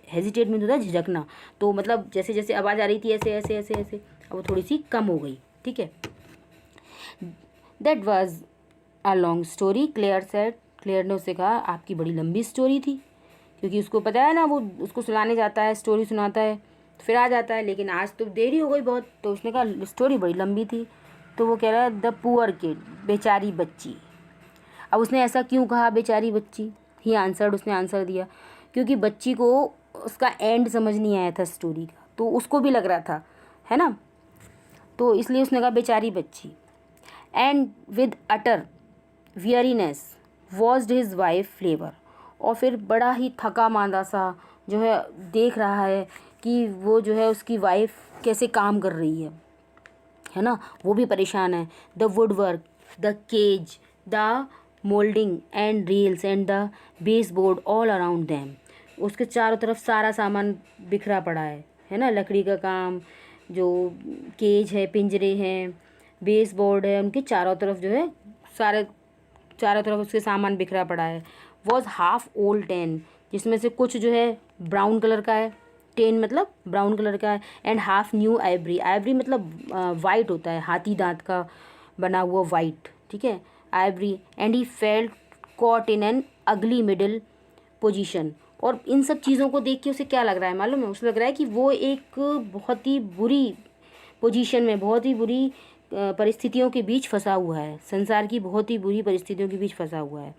A: हेजिटेट में तो था झिझकना, तो मतलब जैसे जैसे आवाज़ आ रही थी ऐसे ऐसे ऐसे ऐसे, अब वो थोड़ी सी कम हो गई। ठीक है, that was a long story, Claire said, Claire ने उससे कहा आपकी बड़ी लंबी स्टोरी थी, क्योंकि उसको पता है ना, वो उसको सुनाने जाता है, स्टोरी सुनाता है तो फिर आ जाता है, लेकिन आज तो देरी हो गई बहुत, तो उसने कहा स्टोरी बड़ी लंबी थी। तो वो कह रहा है द पुअर किड, बेचारी बच्ची। अब उसने ऐसा क्यों कहा बेचारी बच्ची, ही आंसर्ड, उसने आंसर दिया, क्योंकि बच्ची को उसका एंड समझ नहीं आया था स्टोरी का, तो उसको भी लग रहा था, है ना, तो इसलिए उसने कहा बेचारी बच्ची। And with utter weariness watched his wife labour. और फिर बड़ा ही थका मांदा सा जो है देख रहा है कि वो जो है उसकी वाइफ कैसे काम कर रही है ना, वो भी परेशान है। The woodwork, the cage, the moulding and rails and the baseboard all around them. उसके चारों तरफ सारा सामान बिखरा पड़ा है ना, लकड़ी का काम, जो केज है, पिंजरे हैं, बेस बोर्ड है, उनके चारों तरफ जो है चारों तरफ उसके सामान बिखरा पड़ा है। वॉज हाफ ओल्ड टेन, जिसमें से कुछ जो है ब्राउन कलर का है, टेन मतलब ब्राउन कलर का है, and half new Ivory, Ivory मतलब वाइट होता है, हाथी दांत का बना हुआ वाइट, ठीक है, Ivory. And he felt caught in an अगली मिडिल पोजीशन। और इन सब चीज़ों को देख के उसे क्या लग रहा है मालूम है? उसे लग रहा है कि वो एक बहुत ही बुरी पोजीशन में, बहुत ही बुरी परिस्थितियों के बीच फंसा हुआ है, संसार की बहुत ही बुरी परिस्थितियों के बीच फंसा हुआ है।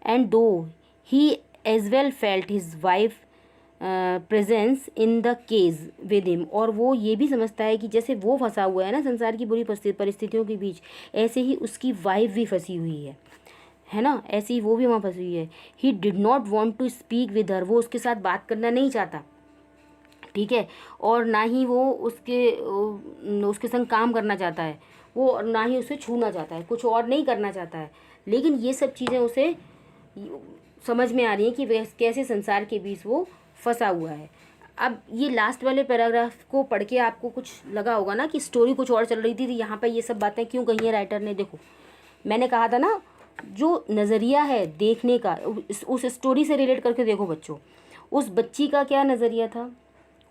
A: And though he as well felt his wife presence in the cage with him, और वो ये भी समझता है कि जैसे वो फंसा हुआ है ना संसार की बुरी परिस्थितियों के बीच, ऐसे ही उसकी वाइफ भी फंसी हुई है ना, ऐसे ही वो भी वहाँ फंसी हुई है। He did not want to speak with her, वो उसके साथ बात करना नहीं चाहता, ठीक है, और ना ही वो उसके संग काम करना चाहता है, वो ना ही उसे छूना चाहता है, कुछ और नहीं करना चाहता है। लेकिन ये सब चीज़ें उसे समझ में आ रही हैं कि वह कैसे संसार के बीच वो फंसा हुआ है। अब ये लास्ट वाले पैराग्राफ को पढ़ के आपको कुछ लगा होगा ना कि स्टोरी कुछ और चल रही थी, यहाँ पर ये सब बातें क्यों कही है राइटर ने। देखो मैंने कहा था ना, जो नज़रिया है देखने का, उस स्टोरी से रिलेट करके देखो बच्चों। उस बच्ची का क्या नज़रिया था?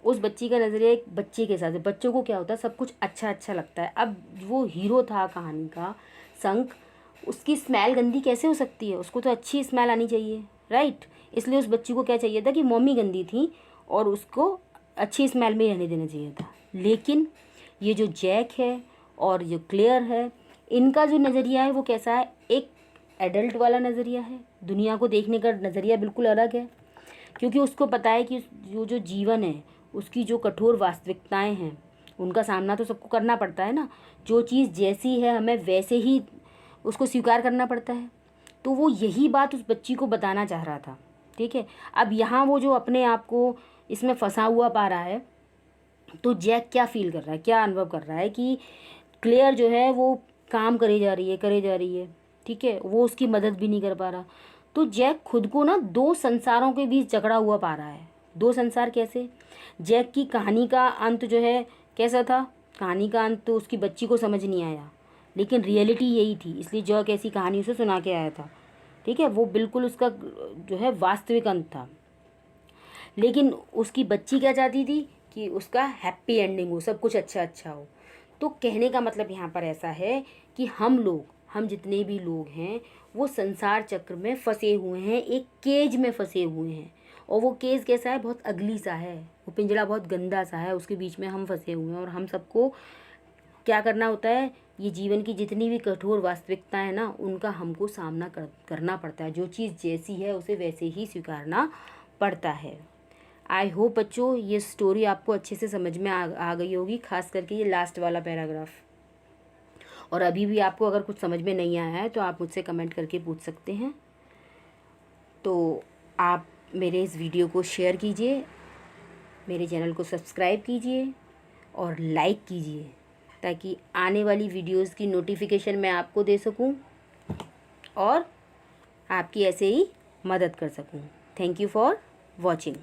A: उस बच्ची का नज़रिया एक बच्चे के साथ, बच्चों को क्या होता है, सब कुछ अच्छा अच्छा लगता है। अब वो हीरो था कहानी का, शंख, उसकी स्मेल गंदी कैसे हो सकती है? उसको तो अच्छी स्मेल आनी चाहिए, राइट। इसलिए उस बच्ची को क्या चाहिए था कि मम्मी गंदी थी और उसको अच्छी स्मेल में रहने देना चाहिए था। लेकिन ये जो जैक है और जो क्लेयर है, इनका जो नज़रिया है वो कैसा है? एक एडल्ट वाला नज़रिया है, दुनिया को देखने का नज़रिया बिल्कुल अलग है, क्योंकि उसको पता है कि जो जीवन है, उसकी जो कठोर वास्तविकताएं हैं, उनका सामना तो सबको करना पड़ता है ना। जो चीज़ जैसी है हमें वैसे ही उसको स्वीकार करना पड़ता है। तो वो यही बात उस बच्ची को बताना चाह रहा था, ठीक है। अब यहाँ वो जो अपने आप को इसमें फंसा हुआ पा रहा है, तो जैक क्या फील कर रहा है, क्या अनुभव कर रहा है कि क्लेयर जो है वो काम करे जा रही है, ठीक है, वो उसकी मदद भी नहीं कर पा रहा। तो जैक खुद को ना दो संसारों के बीच जकड़ा हुआ पा रहा है। दो संसार कैसे? जैक की कहानी का अंत जो है कैसा था? कहानी का अंत तो उसकी बच्ची को समझ नहीं आया, लेकिन रियलिटी यही थी, इसलिए जैक ऐसी कहानी उसे सुना के आया था, ठीक है। वो बिल्कुल उसका जो है वास्तविक अंत था। लेकिन उसकी बच्ची क्या चाहती थी कि उसका हैप्पी एंडिंग हो, सब कुछ अच्छा अच्छा हो। तो कहने का मतलब यहाँ पर ऐसा है कि हम जितने भी लोग हैं वो संसार चक्र में फंसे हुए हैं, एक केज में फंसे हुए हैं। और वो केज कैसा है? बहुत अगली सा है, वो पिंजड़ा बहुत गंदा सा है, उसके बीच में हम फंसे हुए हैं। और हम सबको क्या करना होता है? ये जीवन की जितनी भी कठोर वास्तविकता है ना, उनका हमको सामना करना पड़ता है। जो चीज़ जैसी है उसे वैसे ही स्वीकारना पड़ता है। आई होप बच्चों ये स्टोरी आपको अच्छे से समझ में आ गई होगी, खास करके ये लास्ट वाला पैराग्राफ। और अभी भी आपको अगर कुछ समझ में नहीं आया है तो आप मुझसे कमेंट करके पूछ सकते हैं। तो आप मेरे इस वीडियो को शेयर कीजिए, मेरे चैनल को सब्सक्राइब कीजिए और लाइक कीजिए, ताकि आने वाली वीडियोस की नोटिफिकेशन मैं आपको दे सकूं और आपकी ऐसे ही मदद कर सकूं। Thank you for watching.